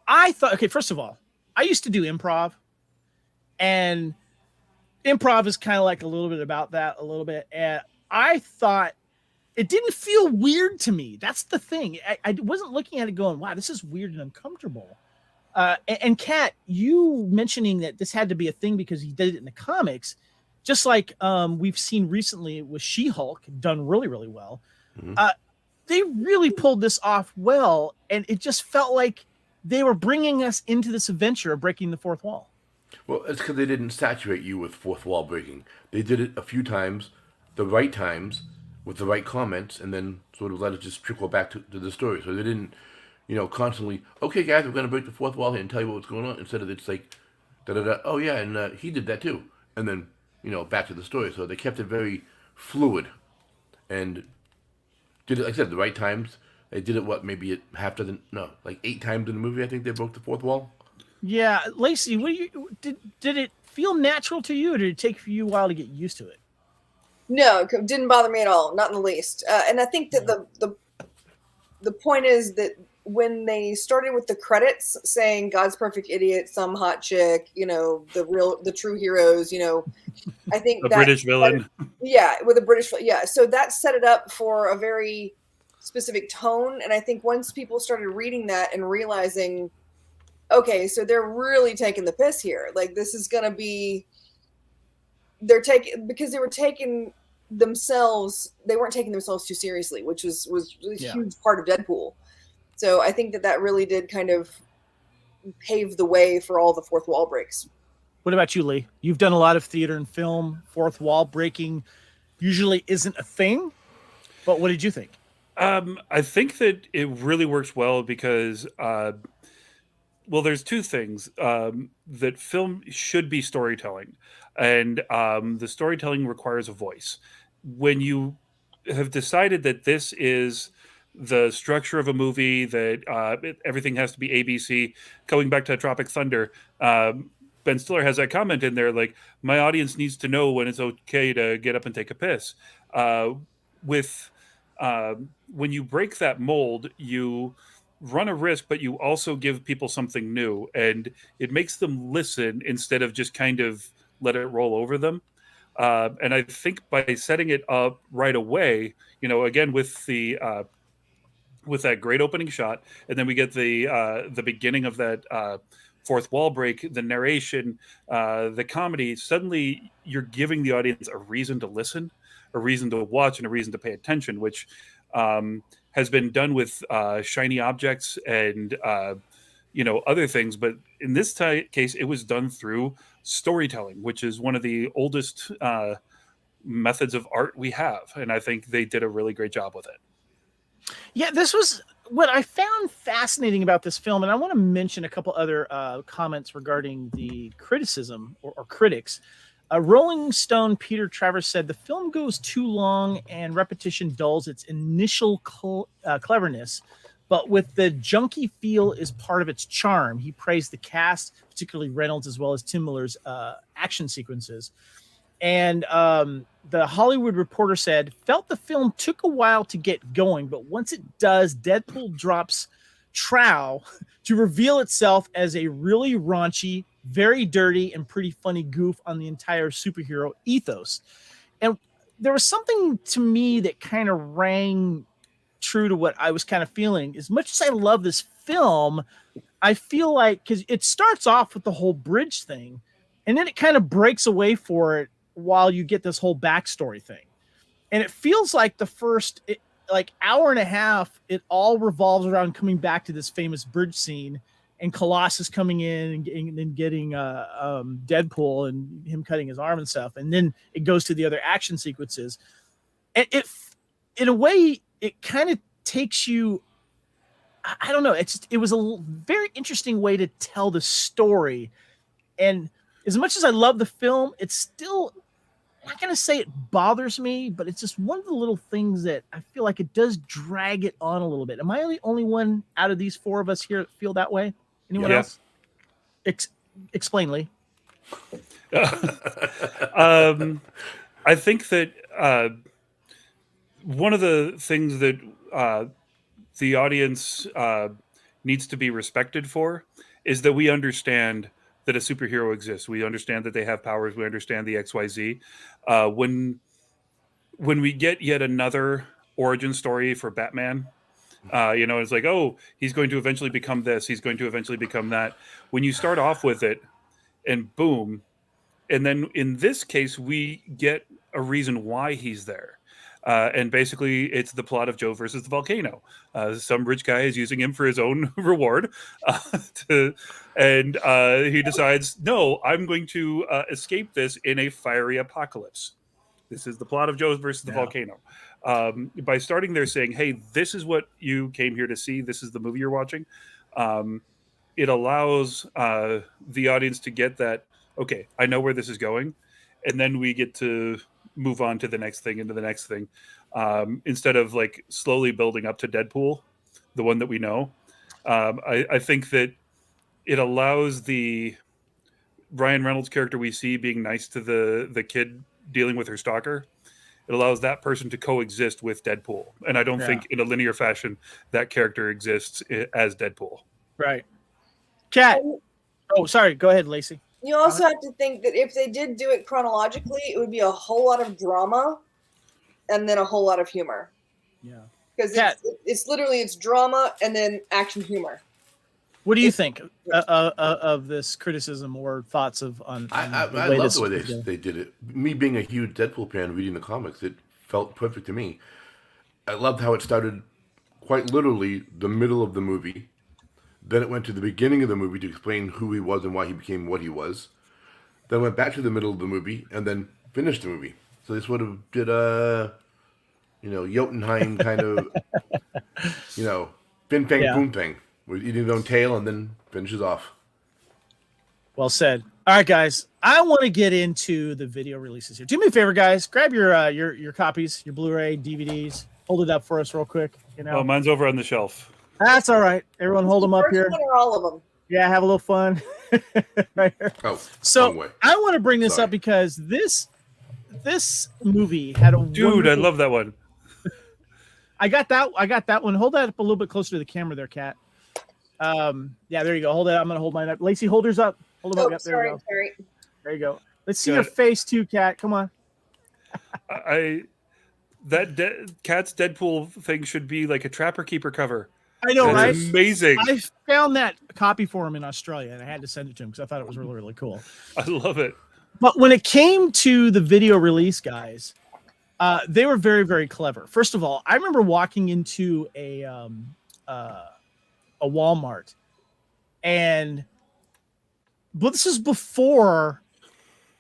I thought, first of all, I used to do improv, and improv is kind of like a little bit about that a little bit. And I thought it didn't feel weird to me. That's the thing. I wasn't looking at it going, wow, this is weird and uncomfortable. And Kat, you mentioning that this had to be a thing because he did it in the comics, just like we've seen recently with She-Hulk, done really, really well. Mm-hmm. They really pulled this off well. And it just felt like they were bringing us into this adventure of breaking the fourth wall. Well, it's because they didn't saturate you with fourth wall breaking. They did it a few times, the right times, with the right comments, and then sort of let it just trickle back to the story. So they didn't, constantly, okay, guys, we're going to break the fourth wall here and tell you what's going on, instead of it's like, da-da-da, oh, yeah, and he did that too. And then, back to the story. So they kept it very fluid and did it, like I said, the right times. They did it, maybe like 8 times in the movie, I think they broke the fourth wall. Yeah, Lacey, did it feel natural to you, or did it take you a while to get used to it? No, it didn't bother me at all, not in the least. And I think that the point is that when they started with the credits saying God's Perfect Idiot, some hot chick, the true heroes, I think a British villain. With a British, so that set it up for a very specific tone. And I think once people started reading that and realizing, okay, so they're really taking the piss here. Like, this is going to be, because they weren't taking themselves too seriously, which was a huge part of Deadpool. So I think that really did kind of pave the way for all the fourth wall breaks. What about you, Lee? You've done a lot of theater and film. Fourth wall breaking usually isn't a thing, but what did you think? I think that it really works well because, there's two things. That film should be storytelling, and the storytelling requires a voice. When you have decided that this is the structure of a movie, that everything has to be ABC, going back to Tropic Thunder, Ben Stiller has that comment in there, like, my audience needs to know when it's okay to get up and take a piss. When you break that mold, you run a risk, but you also give people something new, and it makes them listen instead of just kind of let it roll over them. And I think by setting it up right away, again with that great opening shot, and then we get the beginning of that fourth wall break, the narration, the comedy. Suddenly, you're giving the audience a reason to listen, a reason to watch, and a reason to pay attention, which has been done with shiny objects and other things. But in this case, it was done through storytelling, which is one of the oldest methods of art we have, and I think they did a really great job with it. Yeah, this was what I found fascinating about this film, and I want to mention a couple other comments regarding the criticism or critics. Rolling Stone Peter Travers said the film goes too long and repetition dulls its initial cleverness, but with the junky feel is part of its charm. He praised the cast, particularly Reynolds, as well as Tim Miller's action sequences. And the Hollywood Reporter said, felt the film took a while to get going, but once it does, Deadpool drops trow to reveal itself as a really raunchy, very dirty, and pretty funny goof on the entire superhero ethos. And there was something to me that kind of rang true to what I was kind of feeling. As much as I love this film, I feel like, because it starts off with the whole bridge thing, and then it kind of breaks away for it while you get this whole backstory thing. And it feels like the first hour and a half, it all revolves around coming back to this famous bridge scene and Colossus coming in and then getting Deadpool and him cutting his arm and stuff. And then it goes to the other action sequences. And it, in a way, it kind of takes you, I don't know. It was a very interesting way to tell the story. And as much as I love the film, it's still, I'm not going to say it bothers me, but it's just one of the little things that I feel like it does drag it on a little bit. Am I the only one out of these four of us here that feel that way? Anyone else? Explain, Lee. I think that one of the things that the audience needs to be respected for is that we understand that a superhero exists. We understand that they have powers. We understand the XYZ. When we get yet another origin story for Batman, it's like, oh, he's going to eventually become this. He's going to eventually become that. When you start off with it and boom, and then in this case, we get a reason why he's there. And basically, it's the plot of Joe versus the volcano. Some rich guy is using him for his own reward. And he decides, no, I'm going to escape this in a fiery apocalypse. This is the plot of Joe versus the volcano. By starting there saying, hey, this is what you came here to see. This is the movie you're watching. It allows the audience to get that, okay, I know where this is going. And then we get to move on to the next thing, into the next thing, instead of like slowly building up to Deadpool, the one that we know. I think that it allows the Ryan Reynolds character we see being nice to the kid dealing with her stalker. It allows that person to coexist with Deadpool. And I don't think in a linear fashion that character exists as Deadpool. Right. Kat. Oh, sorry. Go ahead, Lacey. You also have to think that if they did do it chronologically, it would be a whole lot of drama and then a whole lot of humor. Yeah. Because it's literally, it's drama and then action humor. What do you think of this criticism or thoughts on I love the way they did it. Me being a huge Deadpool fan, reading the comics, it felt perfect to me. I loved how it started quite literally the middle of the movie. Then it went to the beginning of the movie to explain who he was and why he became what he was. Then went back to the middle of the movie and then finished the movie. So they sort of did a, Jotunheim kind of, fin fang boom thing. With eating his own tail and then finishes off. Well said. All right, guys. I want to get into the video releases here. Do me a favor, guys. Grab your copies, your Blu-ray, DVDs. Hold it up for us real quick. Oh, mine's over on the shelf. That's all right. Everyone hold them up here. Or all of them. Yeah, have a little fun. Right here. Oh, so I want to bring this up because this movie had a dude. I love that one. I got that one. Hold that up a little bit closer to the camera there, Kat. Yeah, there you go. Hold it. I'm gonna hold mine up. Lacey, hold hers up. Hold them up. Yep, there you go. Sorry. There you go. Let's see your face too, Kat. Come on. Kat's Deadpool thing should be like a Trapper Keeper cover. I know, right? Amazing. I found that copy for him in Australia, and I had to send it to him because I thought it was really, really cool. I love it. But when it came to the video release, guys, they were very, very clever. First of all, I remember walking into a Walmart, but this is before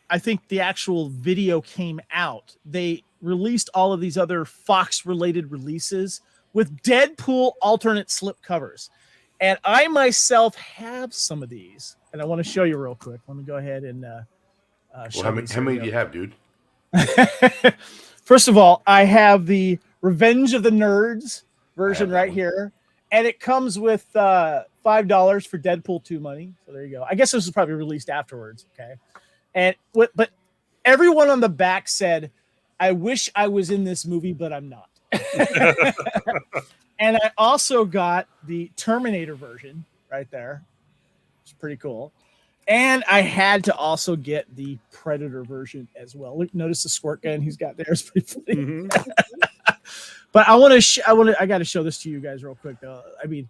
I think the actual video came out. They released all of these other Fox related releases with Deadpool alternate slip covers. And I myself have some of these, and I want to show you real quick. Let me go ahead and show how many do you have, dude? First of all, I have the Revenge of the Nerds version right here, and it comes with $5 for Deadpool 2 money. So there you go. I guess this was probably released afterwards. Okay, but everyone on the back said, "I wish I was in this movie, but I'm not." And I also got the Terminator version right there. It's pretty cool. And I had to also get the Predator version as well. Look, notice the squirt gun he's got there. It's pretty funny. Mm-hmm. But I got to show this to you guys real quick. I mean,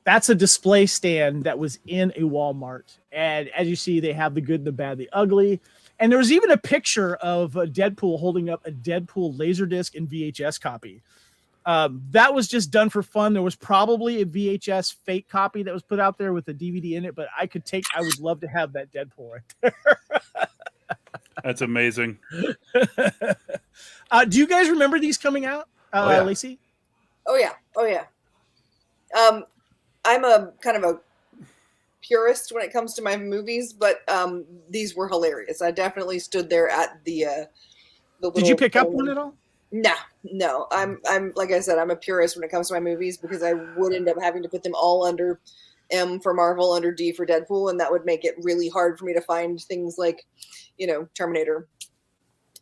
that's a display stand that was in a Walmart. And as you see, they have the good, the bad, the ugly. And there was even a picture of Deadpool holding up a Deadpool Laserdisc and VHS copy. That was just done for fun. There was probably a VHS fake copy that was put out there with a DVD in it, but I would love to have that Deadpool right there. That's amazing. Do you guys remember these coming out, Lacey? Oh yeah. I'm a kind of a purist when it comes to my movies, but these were hilarious. I definitely stood there at the Did you pick up one at all? No. I'm like I said, I'm a purist when it comes to my movies because I would end up having to put them all under M for Marvel, under D for Deadpool, and that would make it really hard for me to find things like, Terminator.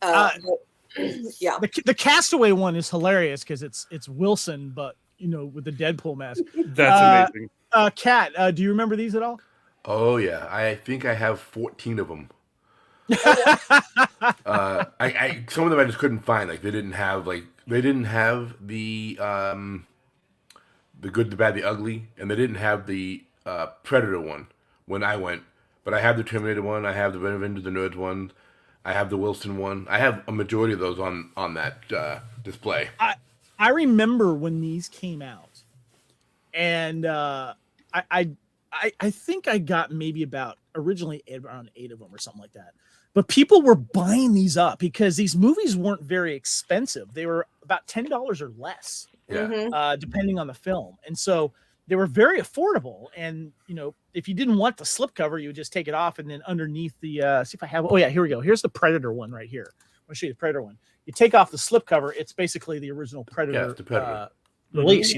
Yeah. The Castaway one is hilarious because it's Wilson, but with the Deadpool mask. That's amazing. Kat, do you remember these at all? Oh yeah, I think I have 14 of them. I some of them I just couldn't find. Like they didn't have the good, the bad, the ugly, and they didn't have the Predator one when I went. But I have the Terminator one. I have the Revenge of the Nerds one. I have the Wilson one. I have a majority of those on that display. I remember when these came out, and I think I got maybe originally around 8 of them or something like that. But people were buying these up because these movies weren't very expensive. They were about $10 or less, depending on the film. And so they were very affordable. And, if you didn't want the slipcover, you would just take it off. And then underneath the, see if I have, oh yeah, here we go. Here's the Predator one right here. I'll show you the Predator one. You take off the slipcover. It's basically the original Predator, it's the Predator. Release,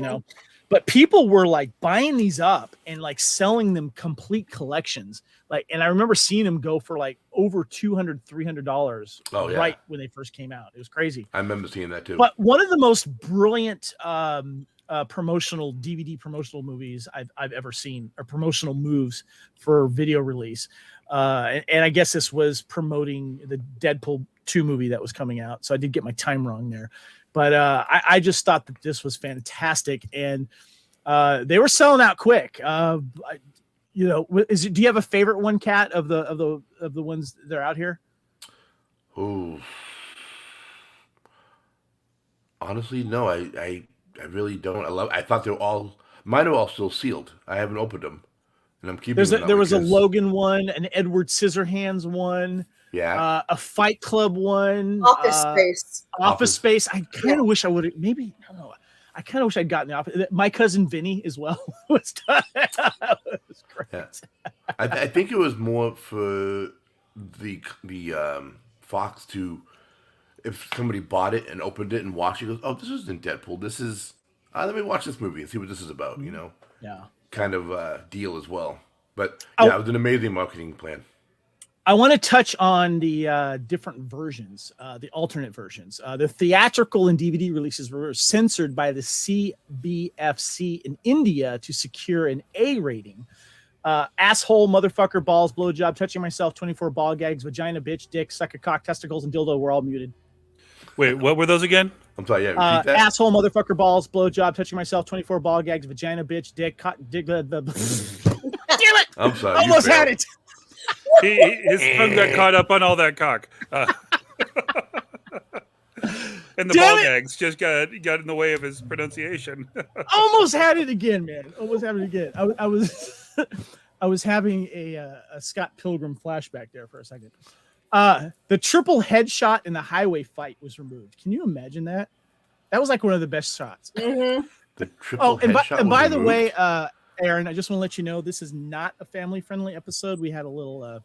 But people were like buying these up and like selling them complete collections. And I remember seeing them go for like over $200, $300 right when they first came out. It was crazy. I remember seeing that too. But one of the most brilliant promotional DVD promotional movies I've ever seen, or promotional moves for video release. And I guess this was promoting the Deadpool 2 movie that was coming out. So I did get my time wrong there. But I just thought that this was fantastic, and they were selling out quick. Do you have a favorite one, Kat, of the ones that are out here? Oh, honestly, no. I really don't. I thought mine are all still sealed. I haven't opened them, and I'm keeping them. There was a Logan one, an Edward Scissorhands one. Yeah. A Fight Club one. Office Space. I kind of wish I would have. Maybe I don't know. I kind of wish I'd gotten the Office. My Cousin Vinny as well was done. It was great. Yeah. I think it was more for the Fox to, if somebody bought it and opened it and watched it, goes, oh, this isn't Deadpool. This is let me watch this movie and see what this is about. Yeah. Kind of deal as well. But it was an amazing marketing plan. I want to touch on the different versions, the alternate versions. The theatrical and DVD releases were censored by the CBFC in India to secure an A rating. Asshole, motherfucker, balls, blowjob, touching myself, 24 ball gags, vagina, bitch, dick, suck a cock, testicles, and dildo were all muted. Wait, what were those again? I'm sorry, repeat that. Asshole, motherfucker, balls, blowjob, touching myself, 24 ball gags, vagina, bitch, dick, cock, dig. Damn it! I'm sorry. Almost had it. His tongue got caught up on all that cock. And the ball gags just got in the way of his pronunciation. Almost had it again, man. Almost had it again. I was having a Scott Pilgrim flashback there for a second. The triple headshot in the highway fight was removed. Can you imagine that? That was like one of the best shots. Mm-hmm. The triple and headshot was by the removed. way, Aaron, I just want to let you know this is not a family-friendly episode. We had a little,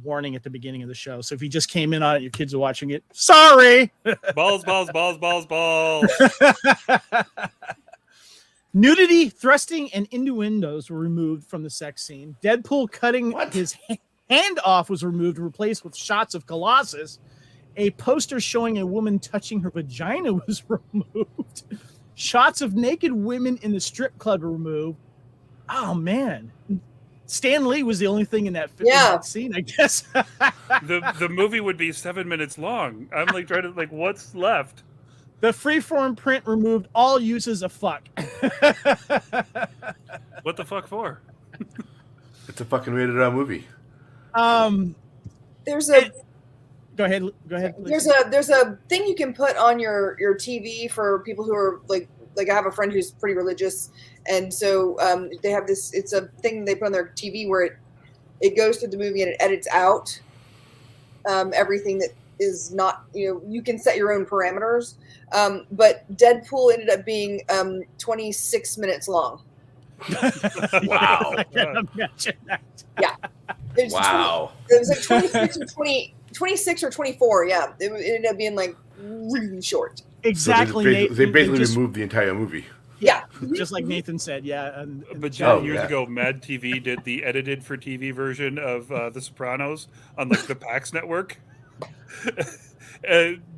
warning at the beginning of the show. So if you just came in on it, your kids are watching it. Sorry. Balls. Nudity, thrusting, and innuendos were removed from the sex scene. Deadpool cutting his hand off was removed and replaced with shots of Colossus. A poster showing a woman touching her vagina was removed. Shots of naked women in the strip club were removed. Oh, man. Stan Lee was the only thing in that scene, I guess. The movie would be 7 minutes long. I'm like trying to what's left? The freeform print removed all uses of fuck. What the fuck for? It's a fucking rated R movie. There's a go ahead. there's a thing you can put on your TV for people who are like I have a friend who's pretty religious, and so they have this. It's a thing they put on their TV where it goes through the movie and it edits out everything that is not, you can set your own parameters. But Deadpool ended up being 26 minutes long. Wow. I can imagine that. Yeah. It was Wow. It was like 26 or 24. Yeah. It ended up being like really short. Exactly. So they basically just, removed the entire movie. Yeah. just like Nathan said. Yeah. And But years ago, Mad TV did the edited for TV version of The Sopranos on the PAX network.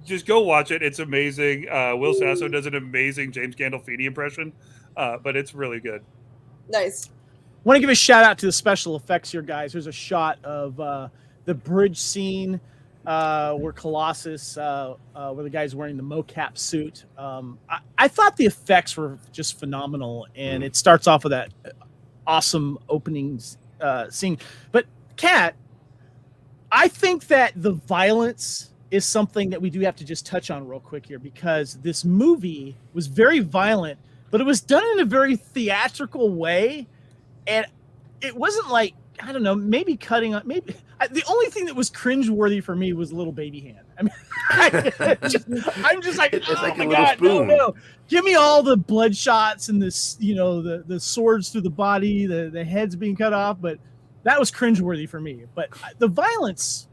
Just go watch it. It's amazing. Will Sasso does an amazing James Gandolfini impression, but it's really good. Nice. want to give a shout out to the special effects here, guys. There's a shot of the bridge scene where Colossus, where the guy's wearing the mocap suit. I thought the effects were just phenomenal, and it starts off with that awesome opening scene. But Kat, I think that the violence is something that we do have to just touch on real quick here, because this movie was very violent, but it was done in a very theatrical way. And it wasn't like, I don't know, maybe cutting up, maybe the only thing that was cringeworthy for me was little baby hand. I mean, I'm just like, It's oh like my a little God, spoon. no. Give me all the blood shots and this, you know, the swords through the body, the heads being cut off. But that was cringeworthy for me. But the violence,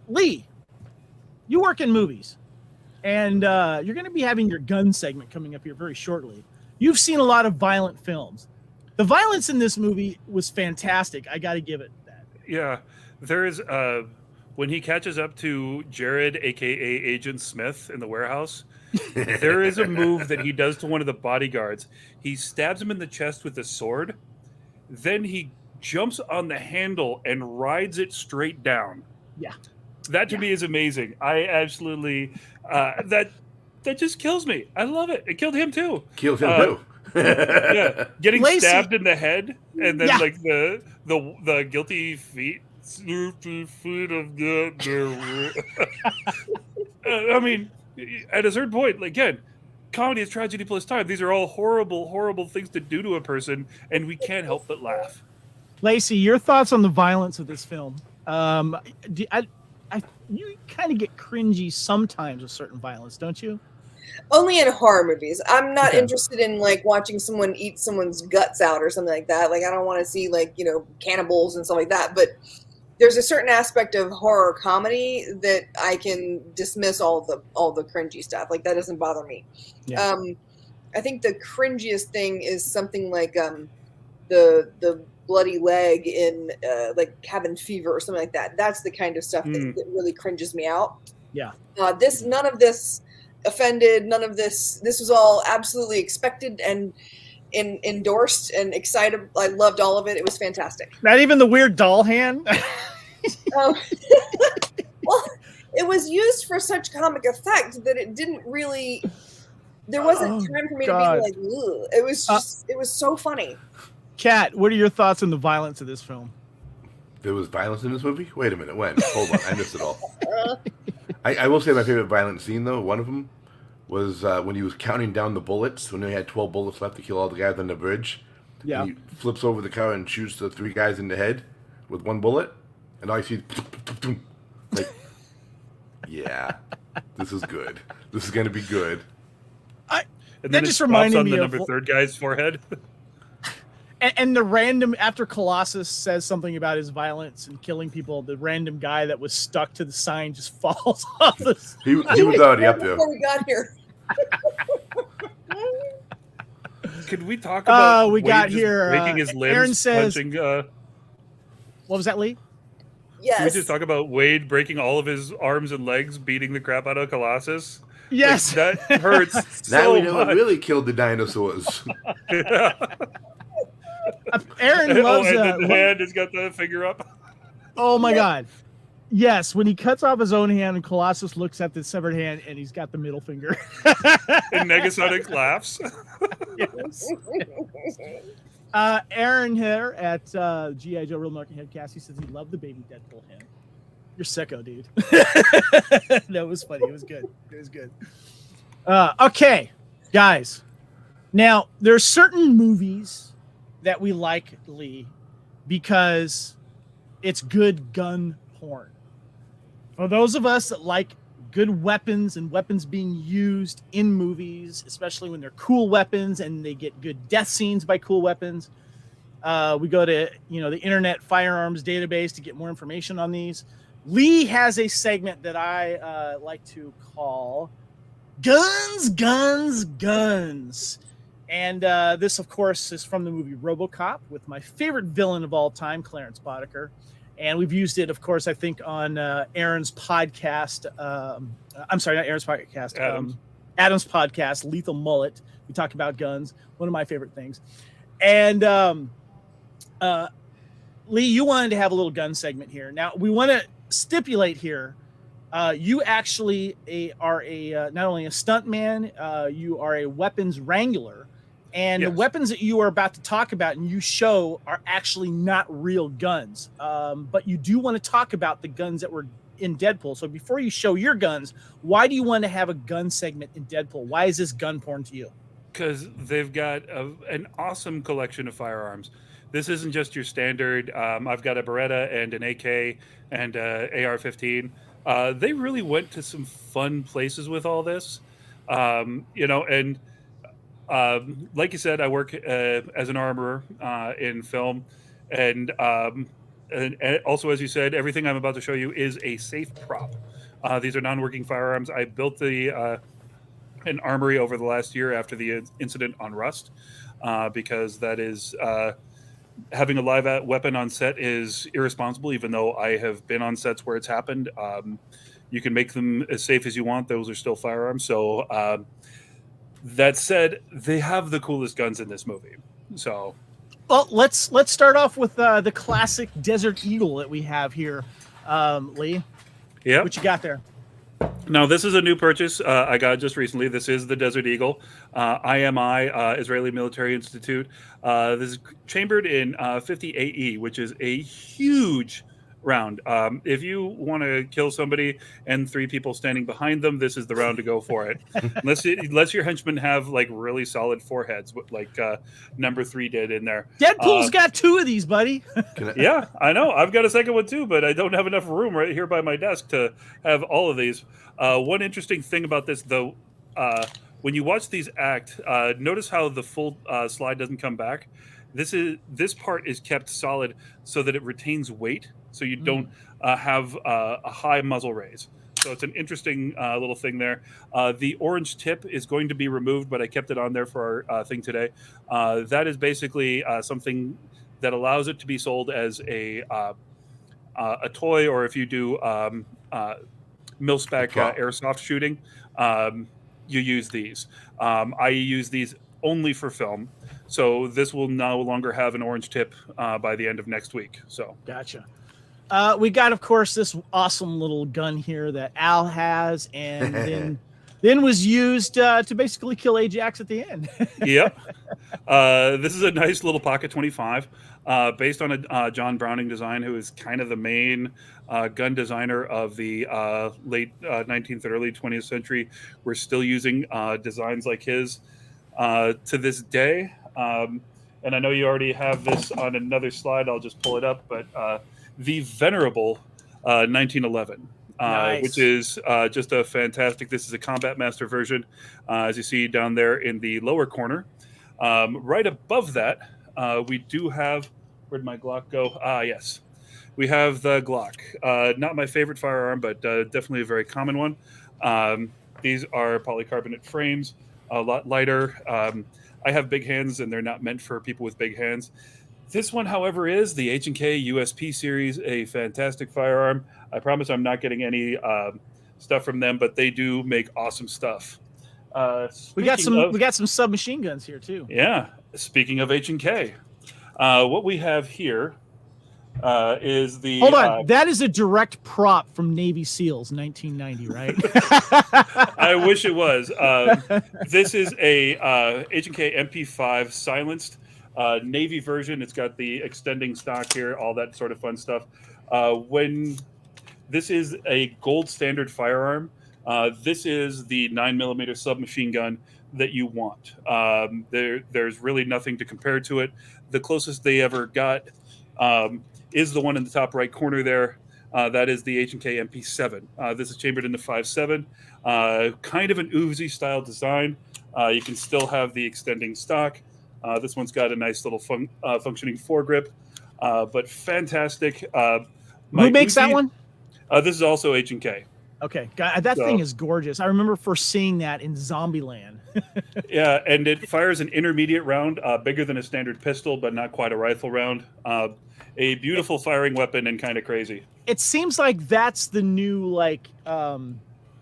Lee, you work in movies, and you're going to be having your gun segment coming up here very shortly. You've seen a lot of violent films. The violence in this movie was fantastic. I got to give it that. Yeah, there is when he catches up to Jared, aka Agent Smith, in the warehouse. There is a move that he does to one of the bodyguards. He stabs him in the chest with a sword. Then he jumps on the handle and rides it straight down. Yeah. That to me is amazing. I absolutely that just kills me. I love it. It killed him too. Kills him too. Yeah, getting Lacey. stabbed in the head, and then Yeah. like the guilty feet. Of I mean, at a certain point, like, again, comedy is tragedy plus time. These are all horrible, horrible things to do to a person, and we can't help but laugh. Lacey, your thoughts on the violence of this film? You kind of get cringy sometimes with certain violence, don't you? Only in horror movies. I'm not Okay. interested in like watching someone eat someone's guts out or something like that. Like, I don't want to see like, you know, cannibals and stuff like that. But there's a certain aspect of horror comedy that I can dismiss all the cringy stuff. Like, that doesn't bother me. Yeah. I think the cringiest thing is something like the bloody leg in like Cabin Fever or something like that. That's the kind of stuff that really cringes me out. Yeah. None of this offended. None of this. This was all absolutely expected and endorsed and excited. I loved all of it. It was fantastic. Not even the weird doll hand. Well, it was used for such comic effect that it didn't really. There wasn't time for me God. to be like, ugh. It was just. It was so funny. Kat, what are your thoughts on the violence of this film? There was violence in this movie? Wait a minute, when? Hold on, I missed it all. I will say my favorite violent scene, though, one of them was when he was counting down the bullets, when he had 12 bullets left to kill all the guys on the bridge. Yeah. And he flips over the car and shoots the 3 guys in the head with 1 bullet, and all you see is like, yeah, this is good. This is going to be good. And That then just it reminded on me the of- number third guy's forehead. And the random, after Colossus says something about his violence and killing people, the random guy that was stuck to the sign just falls off the He was already up there. Before we got here. Could we talk about we Wade got just here, breaking his limbs, Aaron says- punching, What was that, Lee? Yes. Can we just talk about Wade breaking all of his arms and legs, beating the crap out of Colossus? Yes. Like, that hurts Now so we know much. what really killed the dinosaurs. Aaron loves and the that. hand has got the finger up. Oh my God. Yes, when he cuts off his own hand and Colossus looks at the severed hand and he's got the middle finger. And Negasonic laughs. Yes. Aaron here at G.I. Joe Real Market Headcast, he says he loved the baby Deadpool hand. You're sicko, dude. That was funny. It was good. It was good. Okay, guys. Now, there's certain movies that we like, Lee, because it's good gun porn. For those of us that like good weapons and weapons being used in movies, especially when they're cool weapons and they get good death scenes by cool weapons, we go to the Internet Firearms Database to get more information on these. Lee has a segment that I like to call Guns, Guns, Guns. And this, of course, is from the movie RoboCop with my favorite villain of all time, Clarence Boddicker. And we've used it, of course, I think on Aaron's podcast. I'm sorry, not Aaron's podcast. Adam's podcast, Lethal Mullet. We talk about guns. One of my favorite things. And Lee, you wanted to have a little gun segment here. Now, we want to stipulate here. You actually are not only a stuntman, you are a weapons wrangler. And Yes. the weapons that you are about to talk about and you show are actually not real guns. But you do want to talk about the guns that were in Deadpool. So before you show your guns, why do you want to have a gun segment in Deadpool? Why is this gun porn to you? Because they've got an awesome collection of firearms. This isn't just your standard. I've got a Beretta and an AK and AR-15. They really went to some fun places with all this, and like you said, I work as an armorer in film, and also, as you said, everything I'm about to show you is a safe prop. These are non-working firearms. I built an armory over the last year after the incident on Rust, because that is having a live weapon on set is irresponsible. Even though I have been on sets where it's happened, you can make them as safe as you want. Those are still firearms. So that said, they have the coolest guns in this movie. So, well, let's start off with the classic Desert Eagle that we have here, Lee. yeah. What you got there? Now, this is a new purchase I got just recently. This is the Desert Eagle, IMI, Israeli Military Institute. This is chambered in 50 AE, which is a huge round. If you want to kill somebody and 3 people standing behind them, this is the round to go for it. Unless your henchmen have like really solid foreheads, like number 3 did in there. Deadpool's got 2 of these, buddy. Yeah, I know. I've got a second one too, but I don't have enough room right here by my desk to have all of these. One interesting thing about this, though, when you watch these act, notice how the full slide doesn't come back. This part is kept solid so that it retains weight, so you don't have a high muzzle raise. So it's an interesting little thing there. The orange tip is going to be removed, but I kept it on there for our thing today. That is basically something that allows it to be sold as a toy, or if you do mil-spec airsoft shooting, you use these. I use these only for film. So this will no longer have an orange tip by the end of next week. So Gotcha. We got, of course, this awesome little gun here that Al has, and then was used to basically kill Ajax at the end. Yep. This is a nice little pocket 25, based on a John Browning design, who is kind of the main gun designer of the late 19th and early 20th century. We're still using designs like his to this day. And I know you already have this on another slide. I'll just pull it up. But the venerable 1911. Nice. which is just a fantastic. This is a Combat Master version, as you see down there in the lower corner. Right above that, we do have. Where'd my Glock go? Yes. We have the Glock. Not my favorite firearm, but definitely a very common one. These are polycarbonate frames, a lot lighter. I have big hands, and they're not meant for people with big hands. This one, however, is the H&K USP series, a fantastic firearm. I promise I'm not getting any stuff from them, but they do make awesome stuff. We got some submachine guns here too. Yeah. Speaking of H&K, what we have here is the. Hold on, that is a direct prop from Navy SEALs, 1990, right? I wish it was. This is a H&K MP5 silenced Navy version. It's got the extending stock here, all that sort of fun stuff. When this is a gold standard firearm, this is the 9mm submachine gun that you want. There's really nothing to compare to it. The closest they ever got is the one in the top right corner there. That is the H&K MP7. This is chambered in the 5.7. Kind of an Uzi style design. You can still have the extending stock. This one's got a nice little functioning foregrip, but fantastic. Who makes that one? This is also H&K. Okay, that thing is gorgeous. I remember first seeing that in Zombieland. Yeah, and it fires an intermediate round, bigger than a standard pistol, but not quite a rifle round. A beautiful firing weapon and kind of crazy. It seems like that's the new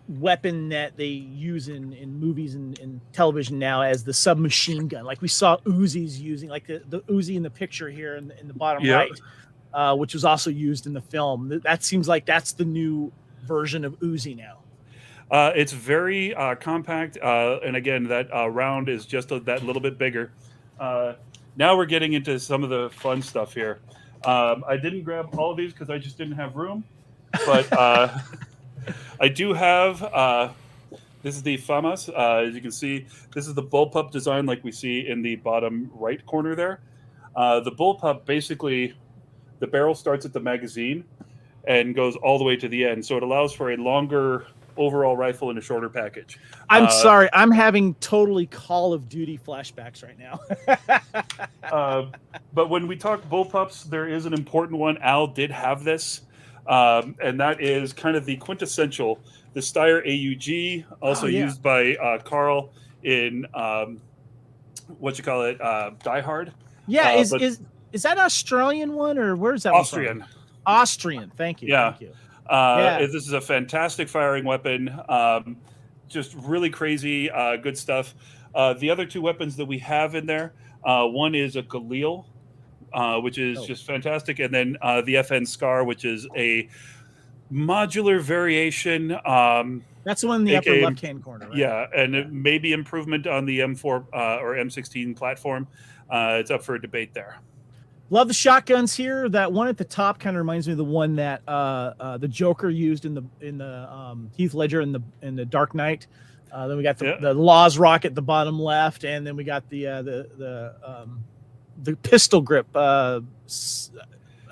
weapon that they use in movies and television now as the submachine gun. Like we saw Uzis using, like the Uzi in the picture here in the bottom right, which was also used in the film. That seems like that's the new version of Uzi now. It's very compact, and again, that round is just that little bit bigger. Now we're getting into some of the fun stuff here. I didn't grab all of these because I just didn't have room, but I do have. This is the FAMAS. As you can see, this is the bullpup design like we see in the bottom right corner there. The bullpup, basically, the barrel starts at the magazine and goes all the way to the end. So it allows for a longer overall rifle in a shorter package. I'm sorry. I'm having totally Call of Duty flashbacks right now. But when we talk bullpups, there is an important one. Al did have this, and that is kind of the quintessential, the Steyr AUG, also used by Carl in, Die Hard. Yeah, is that Australian one, or where's that Austrian? One from? Austrian, thank you. Yeah. Thank you. This is a fantastic firing weapon. Just really crazy, good stuff. The other two weapons that we have in there, one is a Galil, which is just fantastic, and then the FN Scar, which is a modular variation. That's the one in the upper left-hand corner, right? Yeah, and it may be improvement on the M4 or M16 platform. It's up for a debate there. Love the shotguns here. That one at the top kind of reminds me of the one that the Joker used in the Heath Ledger in the Dark Knight. Then we got the Laws Rock at the bottom left, and then we got the pistol grip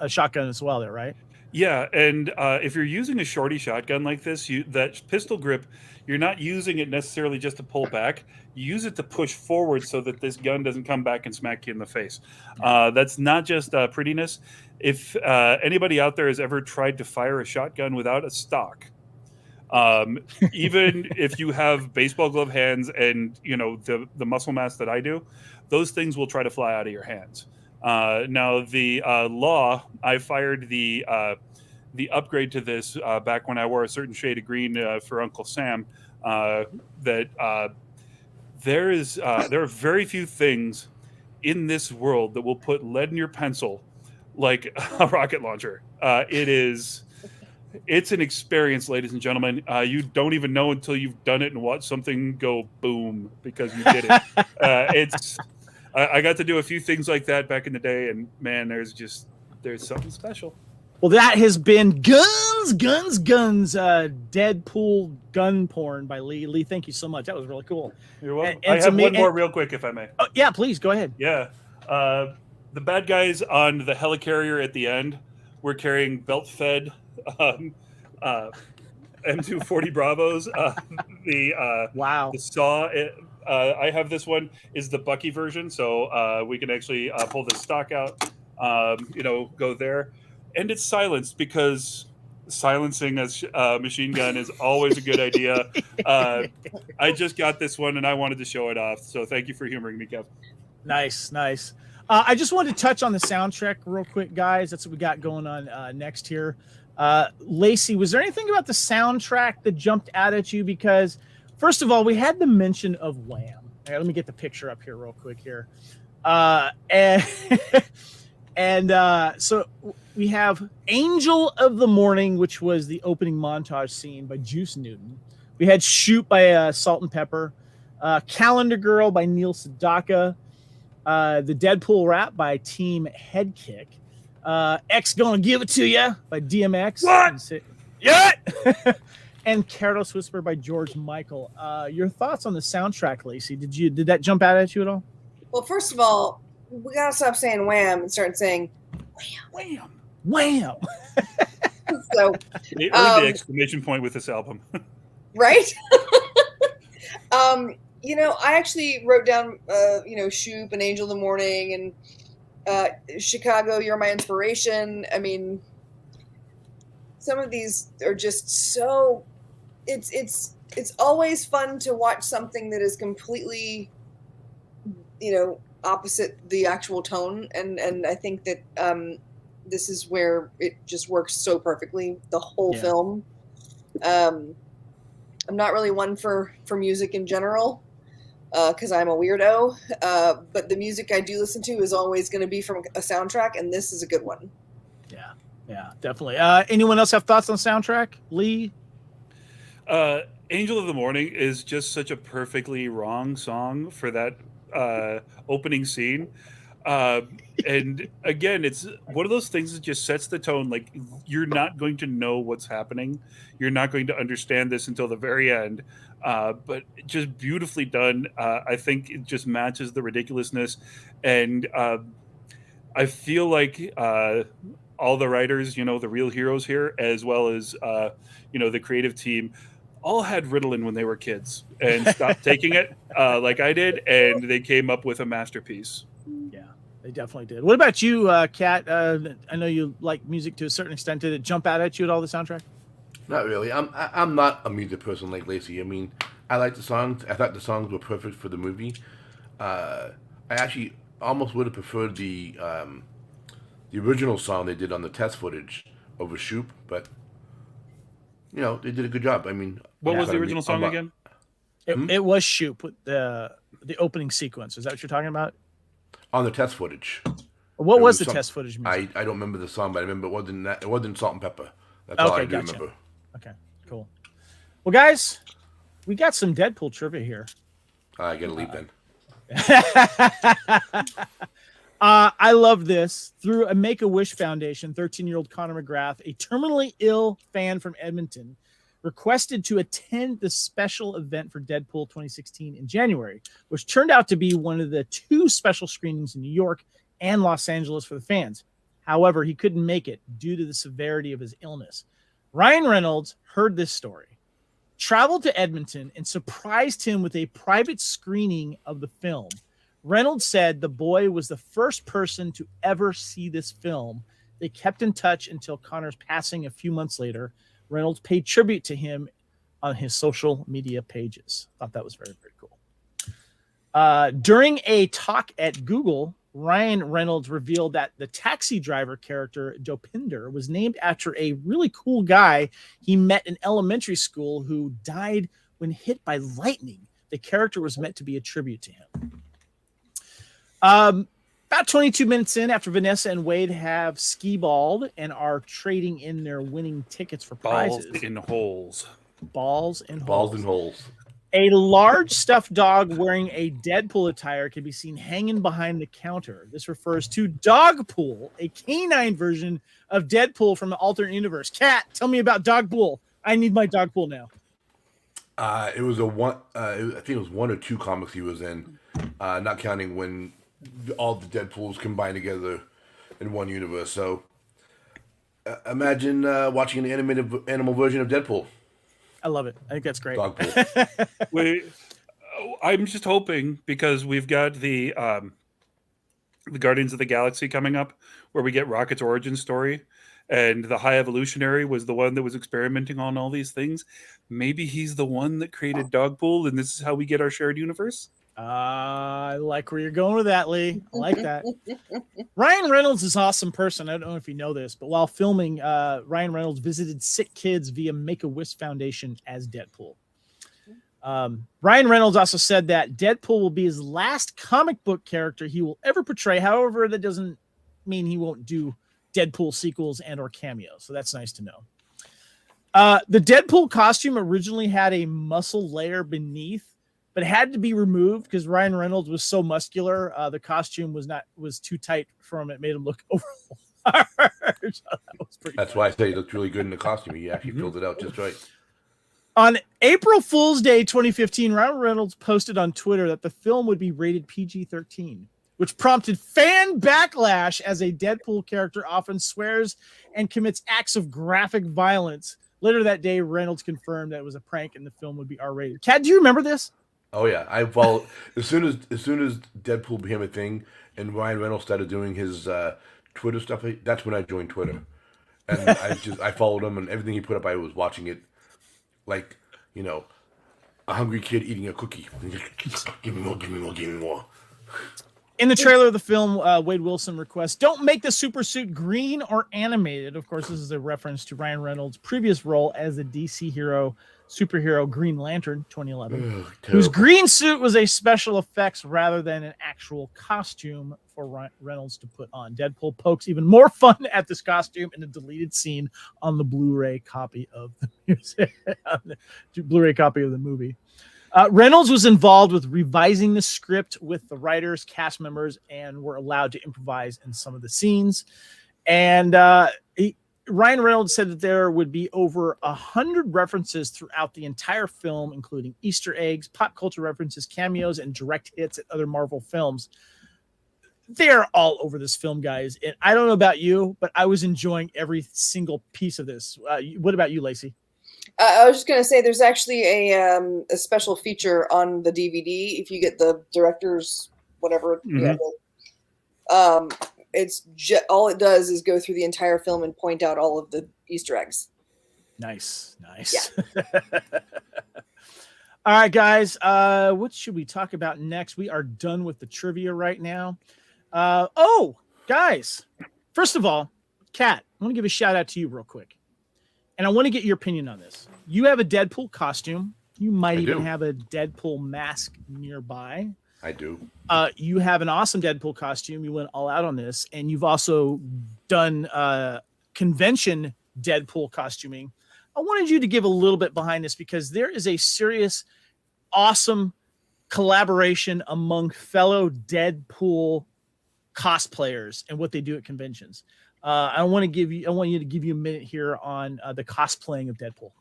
shotgun as well there, right? Yeah, and if you're using a shorty shotgun like this, that pistol grip, you're not using it necessarily just to pull back. You use it to push forward so that this gun doesn't come back and smack you in the face. That's not just prettiness. If anybody out there has ever tried to fire a shotgun without a stock, even if you have baseball glove hands and the muscle mass that I do, those things will try to fly out of your hands. Now the Law, I fired the upgrade to this back when I wore a certain shade of green for Uncle Sam. There are very few things in this world that will put lead in your pencil like a rocket launcher. It's an experience, ladies and gentlemen. You don't even know until you've done it and watched something go boom because you did it. I got to do a few things like that back in the day, and man, there's something special. Well, that has been Guns, Deadpool gun porn by Lee. Lee, thank you so much. That was really cool. You're welcome. I have one more real quick, if I may. Oh, yeah, please, go ahead. Yeah. The bad guys on the helicarrier at the end were carrying belt-fed M240 Bravos. Wow. The Saw. I have this one is the Bucky version, so we can actually pull the stock out. Go there, and it's silenced because silencing a machine gun is always a good idea. I just got this one and I wanted to show it off, so thank you for humoring me, Kev. Nice. I just wanted to touch on the soundtrack real quick, guys. That's what we got going on next here. Lacey, was there anything about the soundtrack that jumped out at you? Because first of all, we had the mention of Wham. Let me get the picture up here real quick here. So we have Angel of the Morning, which was the opening montage scene by Juice Newton. We had Shoot by Salt and Pepper. Calendar Girl by Neil Sedaka. The Deadpool rap by Team Headkick. X Gonna Give It To Ya by DMX. What? Yeah. And Careless Whisper by George Michael. Your thoughts on the soundtrack, Lacey? Did that jump out at you at all? Well, first of all, we gotta stop saying wham and start saying Wham! Wham! So They earned the exclamation point with this album. right? I actually wrote down Shoop and Angel of the Morning and Chicago, You're My Inspiration. I mean, some of these are just so it's always fun to watch something that is completely opposite the actual tone, and I think that this is where it just works so perfectly, the whole film. I'm not really one for music in general because I'm a weirdo, but the music I do listen to is always going to be from a soundtrack, and this is a good one. Yeah, definitely. Anyone else have thoughts on the soundtrack? Lee? Angel of the Morning is just such a perfectly wrong song for that opening scene. And again, it's one of those things that just sets the tone. Like, you're not going to know what's happening. You're not going to understand this until the very end. But just beautifully done. I think it just matches the ridiculousness. And I feel like all the writers, the real heroes here, as well as, the creative team, all had Ritalin when they were kids and stopped taking it like I did. And they came up with a masterpiece. Yeah, they definitely did. What about you, Kat? I know you like music to a certain extent. Did it jump out at you at all, the soundtrack? Not really. I'm not a music person like Lacey. I mean, I like the songs. I thought the songs were perfect for the movie. I actually almost would have preferred the original song they did on the test footage over Shoop, but they did a good job. I mean, what was the original song again? It was Shoop with the opening sequence. Is that what you're talking about? On the test footage. What was the test footage music? I don't remember the song, but I remember it wasn't Salt and Pepper. That's all I do remember. Okay, cool. Well, guys, we got some Deadpool trivia here. I gotta leave then. I love this. Through a Make-A-Wish Foundation, 13-year-old Connor McGrath, a terminally ill fan from Edmonton, requested to attend the special event for Deadpool 2016 in January, which turned out to be one of the 2 special screenings in New York and Los Angeles for the fans. However, he couldn't make it due to the severity of his illness. Ryan Reynolds heard this story, traveled to Edmonton, and surprised him with a private screening of the film. Reynolds said the boy was the first person to ever see this film. They kept in touch until Connor's passing a few months later. Reynolds paid tribute to him on his social media pages. Thought that was very, very cool. During a talk at Google, Ryan Reynolds revealed that the taxi driver character, Dopinder, was named after a really cool guy he met in elementary school who died when hit by lightning. The character was meant to be a tribute to him. About 22 minutes in, after Vanessa and Wade have ski-balled and are trading in their winning tickets for prizes. Balls in holes. Balls in holes. A large stuffed dog wearing a Deadpool attire can be seen hanging behind the counter. This refers to Dogpool, a canine version of Deadpool from the alternate universe. Kat, tell me about Dogpool. I need my Dogpool now. It was I think it was 1 or 2 comics he was in, not counting when all the Deadpools combined together in one universe. So imagine watching an animated animal version of Deadpool. I love it. I think that's great. I'm just hoping, because we've got the Guardians of the Galaxy coming up, where we get Rocket's origin story, and the High Evolutionary was the one that was experimenting on all these things. Maybe he's the one that created Dogpool, and this is how we get our shared universe. I like where you're going with that, Lee. I like that. Ryan Reynolds is an awesome person. I don't know if you know this, but while filming, Ryan Reynolds visited sick kids via Make-A-Wish Foundation as Deadpool. Ryan Reynolds also said that Deadpool will be his last comic book character he will ever portray. However, that doesn't mean he won't do Deadpool sequels and or cameos. So that's nice to know. The Deadpool costume originally had a muscle layer beneath, but it had to be removed because Ryan Reynolds was so muscular. The costume was too tight for him. It made him look overlarge. That's why I say he looked really good in the costume. He actually filled it out just right. On April Fool's Day 2015, Ryan Reynolds posted on Twitter that the film would be rated PG-13, which prompted fan backlash as a Deadpool character often swears and commits acts of graphic violence. Later that day, Reynolds confirmed that it was a prank and the film would be R-rated. Kat, do you remember this? Oh yeah, I followed as soon as Deadpool became a thing and Ryan Reynolds started doing his Twitter stuff. That's when I joined Twitter, and I followed him, and everything he put up, I was watching it like, you know, a hungry kid eating a cookie. Give me more, give me more, give me more. In the trailer of the film, Wade Wilson requests, don't make the super suit green or animated. Of course, this is a reference to Ryan Reynolds' previous role as the DC superhero Green Lantern 2011, whose green suit was a special effects rather than an actual costume for Reynolds to put on. Deadpool pokes even more fun at this costume in a deleted scene on the Blu-ray copy of the movie. Reynolds was involved with revising the script with the writers, cast members, and were allowed to improvise in some of the scenes. And Ryan Reynolds said that there would be over 100 references throughout the entire film, including Easter eggs, pop culture references, cameos, and direct hits at other Marvel films. They're all over this film, guys. And I don't know about you, but I was enjoying every single piece of this. What about you, Lacey? I was just going to say there's actually a special feature on the DVD if you get the director's whatever. Mm-hmm. It's all it does is go through the entire film and point out all of the Easter eggs. Nice. Yeah. All right, guys. What should we talk about next? We are done with the trivia right now. Guys. First of all, Kat, I want to give a shout out to you real quick. And I want to get your opinion on this. You have a Deadpool costume. You might even have a Deadpool mask nearby. I do. You have an awesome Deadpool costume. You went all out on this. And you've also done convention Deadpool costuming. I wanted you to give a little bit behind this because there is a serious, awesome collaboration among fellow Deadpool cosplayers and what they do at conventions. I want you to give you a minute here on the cosplaying of Deadpool.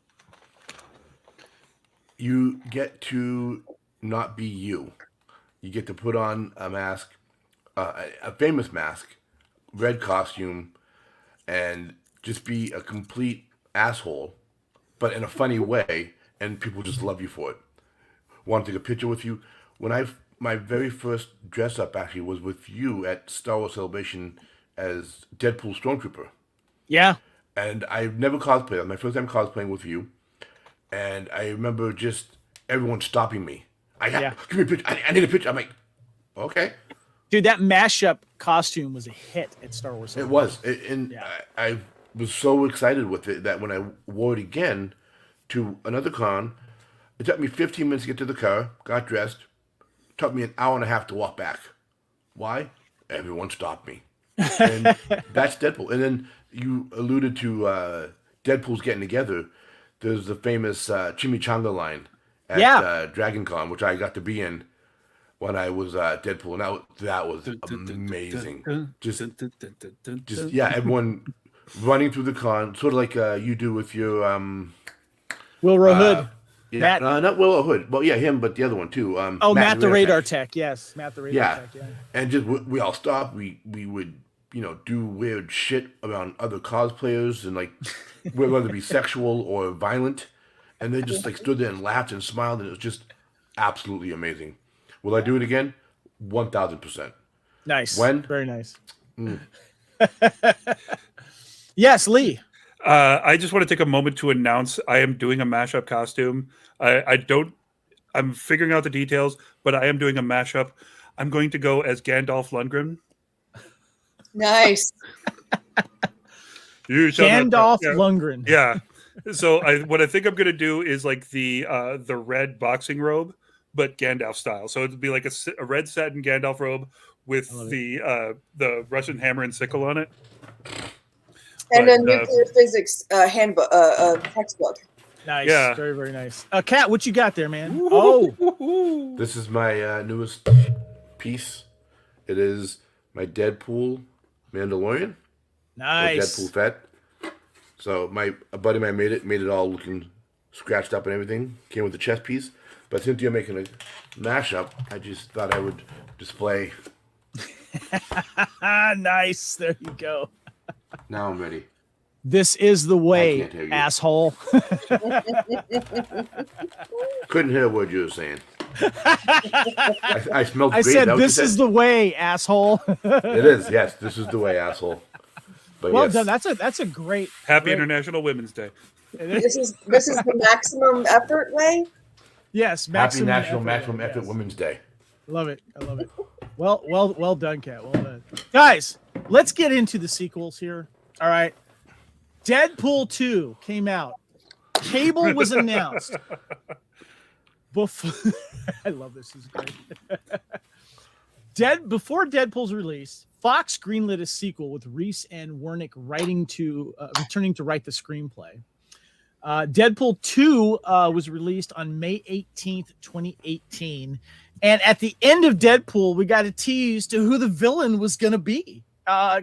You get to not be you. You get to put on a mask, a famous mask, red costume, and just be a complete asshole, but in a funny way, and people just love you for it. Want to take a picture with you? My very first dress up actually was with you at Star Wars Celebration as Deadpool Stormtrooper. Yeah. And I've never cosplayed. It was my first time cosplaying with you. And I remember just everyone stopping me. Give me a picture. I need a picture. I'm like, okay. Dude, that mashup costume was a hit at Star Wars Celebration. It was. I was so excited with it that when I wore it again to another con, it took me 15 minutes to get to the car, got dressed. It took me an hour and a half to walk back. Why? Everyone stopped me. And that's Deadpool. And then you alluded to Deadpool's getting together. There's the famous chimichanga line at Dragon Con, which I got to be in when I was Deadpool. And that was amazing. Just everyone running through the con, sort of like you do with your Wilro Hood. Yeah, not Willow Hood. Well, yeah, him, but the other one too. Matt the Radar Tech. Yes, Matt the Radar Tech. Yeah, and just we all stopped. We would do weird shit around other cosplayers and like whether it be sexual or violent, and they just like stood there and laughed and smiled, and it was just absolutely amazing. Will I do it again? 1,000%. Nice. When? Very nice. Yes, Lee. I just want to take a moment to announce I am doing a mashup costume. I'm figuring out the details, but I am doing a mashup. I'm going to go as Gandalf Lundgren. Nice. Gandalf Lundgren. Yeah. So what I think I'm going to do is like the red boxing robe, but Gandalf style. So it'd be like a red satin Gandalf robe with the Russian hammer and sickle on it. And a nuclear physics handbook, textbook. Nice. Yeah. Very, very nice. Kat, what you got there, man? Oh. This is my newest piece. It is my Deadpool Mandalorian. Nice. Deadpool Fett. So a buddy of mine made it all looking scratched up and everything. Came with the chest piece. But since you're making a mashup, I just thought I would display. Nice. There you go. Now I'm ready. This is the way, can't hear you. asshole. Couldn't hear a word you were saying. I smelled I great. said, That this is the way, asshole. It is, yes. This is the way, asshole. But Well yes. done. That's a great. Happy International Women's Day. This is the maximum effort way. Yes. Happy National effort. Maximum Effort Yes. Women's Day. Love it. I love it. Well done, Kat. Well done. Guys, let's get into the sequels here. All right. Deadpool 2 came out. Cable was announced. Before I love this. This is great. Before Deadpool's release, Fox greenlit a sequel with Reese and Wernick returning to write the screenplay. Deadpool 2 was released on May 18th, 2018. And at the end of Deadpool, we got a tease to who the villain was going to be.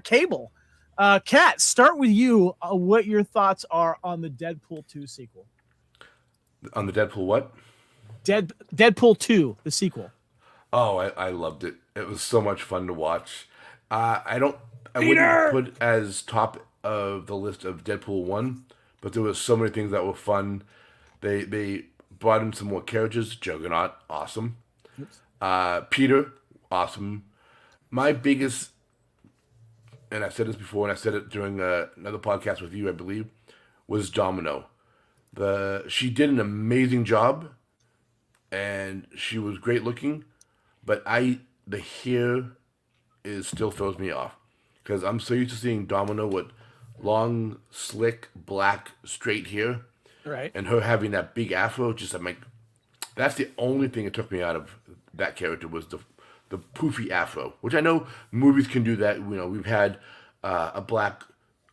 Cable. Kat, start with you. What your thoughts are on the Deadpool 2 sequel? On the Deadpool what? Deadpool 2, the sequel. Oh, I loved it. It was so much fun to watch. I wouldn't put as top of the list of Deadpool 1, but there was so many things that were fun. They brought in some more characters. Juggernaut, awesome. Peter, awesome. My biggest, and I said this before, and I said it during another podcast with you, I believe, was Domino. She did an amazing job, and she was great looking, but the hair still throws me off, because I'm so used to seeing Domino with long, slick, black, straight hair, Right. and her having that big afro. That's the only thing that took me out of that character, was the poofy afro, which I know movies can do that. You know, we've had a black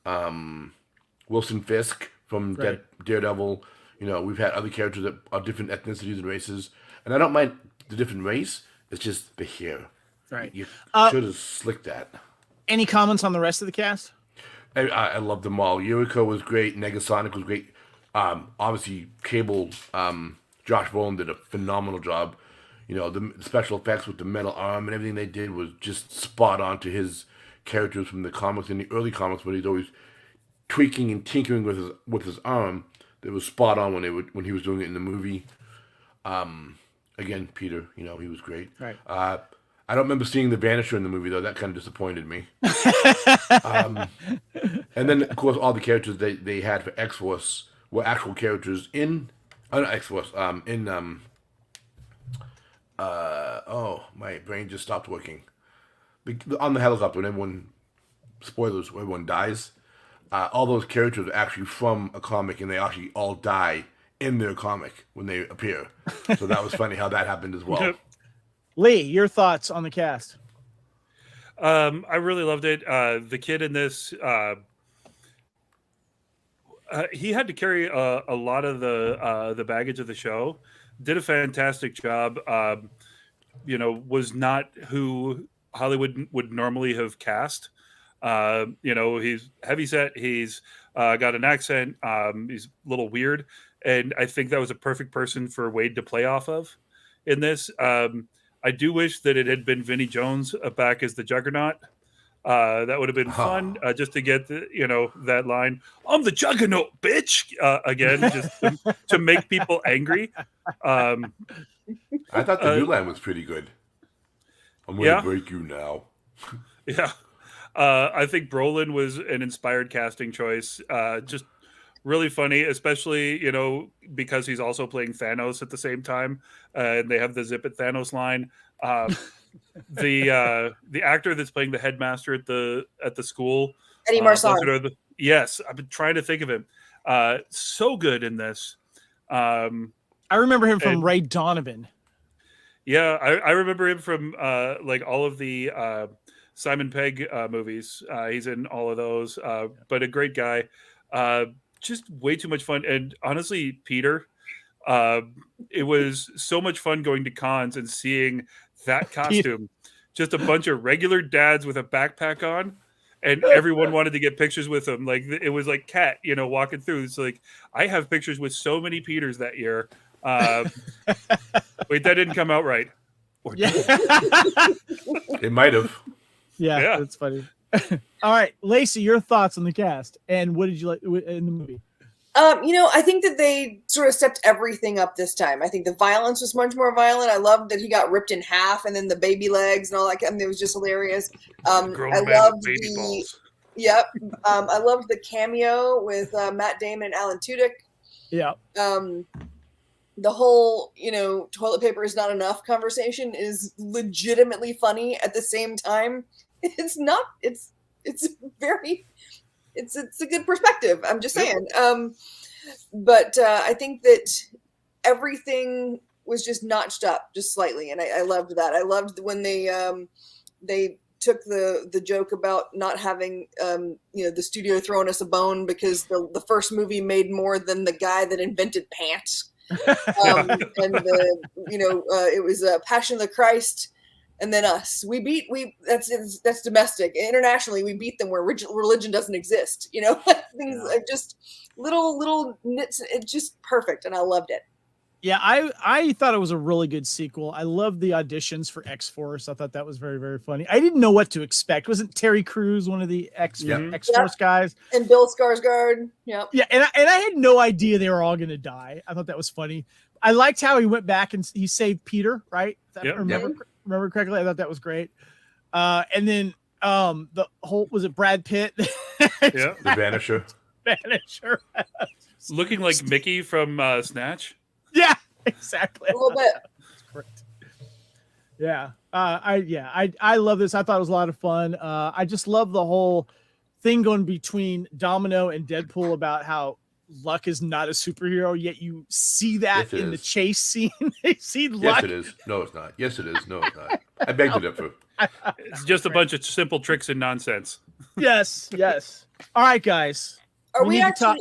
Wilson Fisk from Daredevil. You know, we've had other characters that are different ethnicities and races, and I don't mind the different race. It's just the hair. Right. You should have slicked that. Any comments on the rest of the cast? I love them all. Yuriko was great. Negasonic was great. Obviously, Cable, Josh Brolin did a phenomenal job. You know, the special effects with the metal arm and everything they did was just spot on to his characters from the comics. In the early comics, when he's always tweaking and tinkering with his arm, it was spot on when he was doing it in the movie. Again, Peter, you know, he was great. Right. I don't remember seeing the Vanisher in the movie, though. That kind of disappointed me. And then, of course, all the characters they had for X-Force were actual characters in... not X-Force. My brain just stopped working. On the helicopter, when everyone... Spoilers, when everyone dies. All those characters are actually from a comic, and they actually all die in their comic when they appear. So that was funny how that happened as well. Lee, your thoughts on the cast? I really loved it. The kid in this, he had to carry a lot of the baggage of the show. Did a fantastic job. You know, was not who Hollywood would normally have cast. You know, he's heavyset. He's got an accent. He's a little weird, and I think that was a perfect person for Wade to play off of in this. I do wish that it had been Vinnie Jones back as the Juggernaut. That would have been fun just to get that line. I'm the juggernaut, bitch. Again, just to make people angry. I thought the new line was pretty good. I'm going to break you now. Yeah. I think Brolin was an inspired casting choice. Just really funny, especially, because he's also playing Thanos at the same time. And they have the Zip It Thanos line. The actor that's playing the headmaster at the school. Eddie Marsan. Yes, I've been trying to think of him. So good in this. I remember him from Ray Donovan. Yeah, I remember him from all of the Simon Pegg movies. He's in all of those, but a great guy. Just way too much fun. And honestly, Peter, it was so much fun going to cons and seeing that costume. Just a bunch of regular dads with a backpack on, and everyone wanted to get pictures with him. Like it was like Cat, walking through. It's like I have pictures with so many Peters that year. Wait, that didn't come out right. It might have. Yeah, that's funny. All right, Lacey, your thoughts on the cast and what did you like in the movie? I think that they sort of stepped everything up this time. I think the violence was much more violent. I loved that he got ripped in half and then the baby legs and all that. I mean, it was just hilarious. I loved I loved the cameo with Matt Damon and Alan Tudyk. Yeah. The whole, toilet paper is not enough conversation is legitimately funny at the same time. It's not, it's a good perspective. I'm just saying. But I think that everything was just notched up just slightly. And I loved that. I loved when they took the joke about not having, the studio throwing us a bone because the first movie made more than the guy that invented pants. It was Passion of the Christ. And then us, that's domestic. Internationally, we beat them where religion doesn't exist. Things like just little nits. It's just perfect, and I loved it. Yeah, I thought it was a really good sequel. I loved the auditions for X-Force. I thought that was very, very funny. I didn't know what to expect. Wasn't Terry Crews one of the X-Force guys? And Bill Skarsgård. Yep. Yeah, and I had no idea they were all going to die. I thought that was funny. I liked how he went back and he saved Peter, right? Remember correctly? I thought that was great. And then the whole, was it Brad Pitt? The Vanisher. Looking like Mickey from Snatch. Yeah, exactly. A little bit. That's correct. Yeah. I love this. I thought it was a lot of fun. I just love the whole thing going between Domino and Deadpool about how Luck is not a superhero, yet you see that in the chase scene. They see Luck. Yes, it is. No, it's not. Yes, it is. No, it's not. I beg to differ. It's just a bunch of simple tricks and nonsense. Yes. All right, guys. Are we going to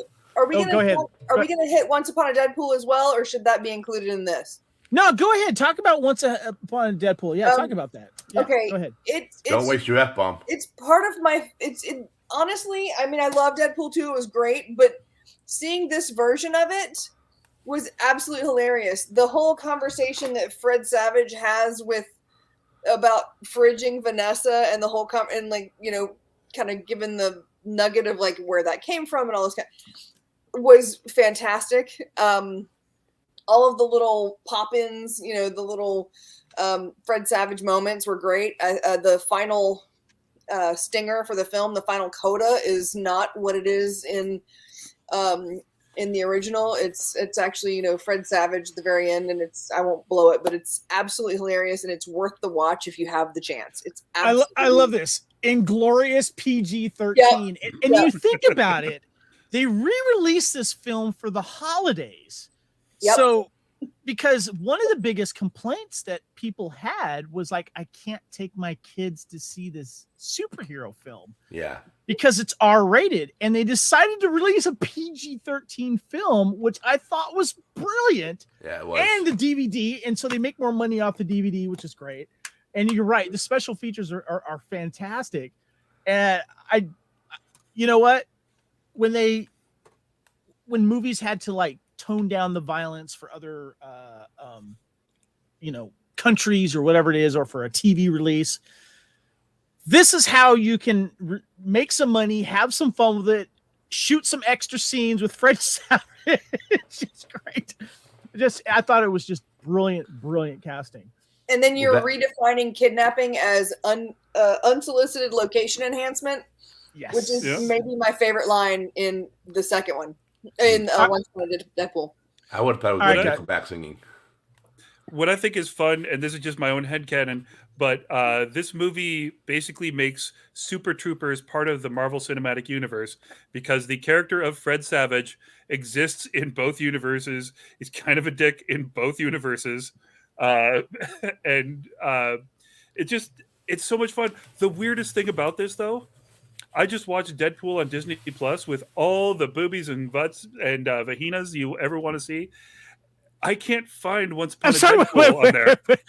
hit Once Upon a Deadpool as well, or should that be included in this? No, go ahead. Talk about Once Upon a Deadpool. Yeah, talk about that. Yeah, okay. Go ahead. Don't waste your F-bomb. It's part of my... honestly, I mean, I love Deadpool 2. It was great, but seeing this version of it was absolutely hilarious. The whole conversation that Fred Savage has about fridging Vanessa and the whole kind of given the nugget of like where that came from and all this was fantastic. All of the little pop-ins, the little Fred Savage moments were great. The final stinger for the film, the final coda, is not what it is in the original. It's actually Fred Savage at the very end, and I won't blow it, but it's absolutely hilarious and it's worth the watch if you have the chance. It's I love this Inglorious PG-13. Yep. And you think about it, they re-released this film for the holidays. Yep. So because one of the biggest complaints that people had was like, I can't take my kids to see this superhero film. Yeah. Because it's R-rated. And they decided to release a PG-13 film, which I thought was brilliant. Yeah, it was. And the DVD. And so they make more money off the DVD, which is great. And you're right. The special features are fantastic. And you know what? When movies had to like tone down the violence for other, countries or whatever it is, or for a TV release, this is how you can make some money, have some fun with it, shoot some extra scenes with Fred Savage. It's great. I thought it was just brilliant casting. And then you're redefining kidnapping as unsolicited location enhancement, yes, which is maybe my favorite line in the second one. In Once Upon a Deadpool. I would have thought it was Nickelback singing. What I think is fun, and this is just my own headcanon, but this movie basically makes Super Troopers part of the Marvel Cinematic Universe because the character of Fred Savage exists in both universes. He's kind of a dick in both universes. And it's so much fun. The weirdest thing about this, though, I just watched Deadpool on Disney Plus with all the boobies and butts and vaginas you ever want to see. I can't find Once Upon a Deadpool on there. Wait.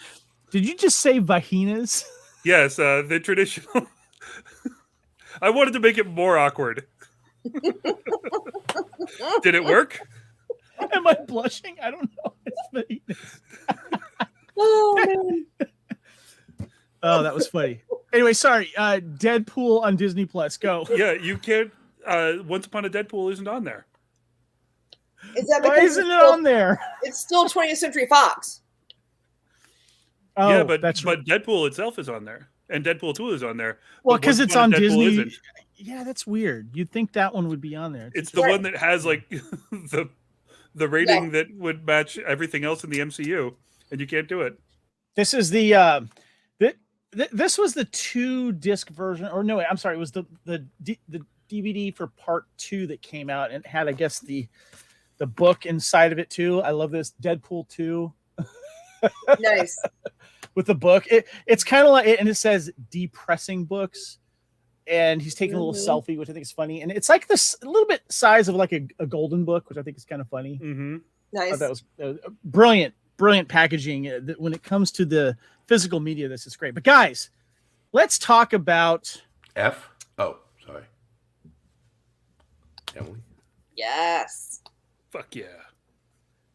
Did you just say vaginas? Yes, the traditional. I wanted to make it more awkward. Did it work? Am I blushing? I don't know. It's vaginas. Oh, man. Oh, that was funny. Anyway, sorry. Deadpool on Disney Plus. Go. Yeah, you can't. Once Upon a Deadpool isn't on there. Is that Why isn't it on there? It's still 20th Century Fox. Oh, yeah, but Deadpool itself is on there, and Deadpool 2 is on there. Well, because it's on Disney. Isn't. Yeah, that's weird. You'd think that one would be on there. It's the one that has like the rating that would match everything else in the MCU, and you can't do it. This is the this was the 2-disc version, or no, I'm sorry, it was the DVD for part 2 that came out, and it had, I guess, the book inside of it too. I love this Deadpool 2. Nice. With the book, it's kind of like, and it says depressing books, and he's taking a little selfie, which I think is funny, and it's like this a little bit size of like a golden book, which I think is kind of funny. Mm-hmm. Nice. That was brilliant packaging. When it comes to the physical media, this is great. But guys, let's talk about Oh, sorry, Emily. Yes. Fuck yeah.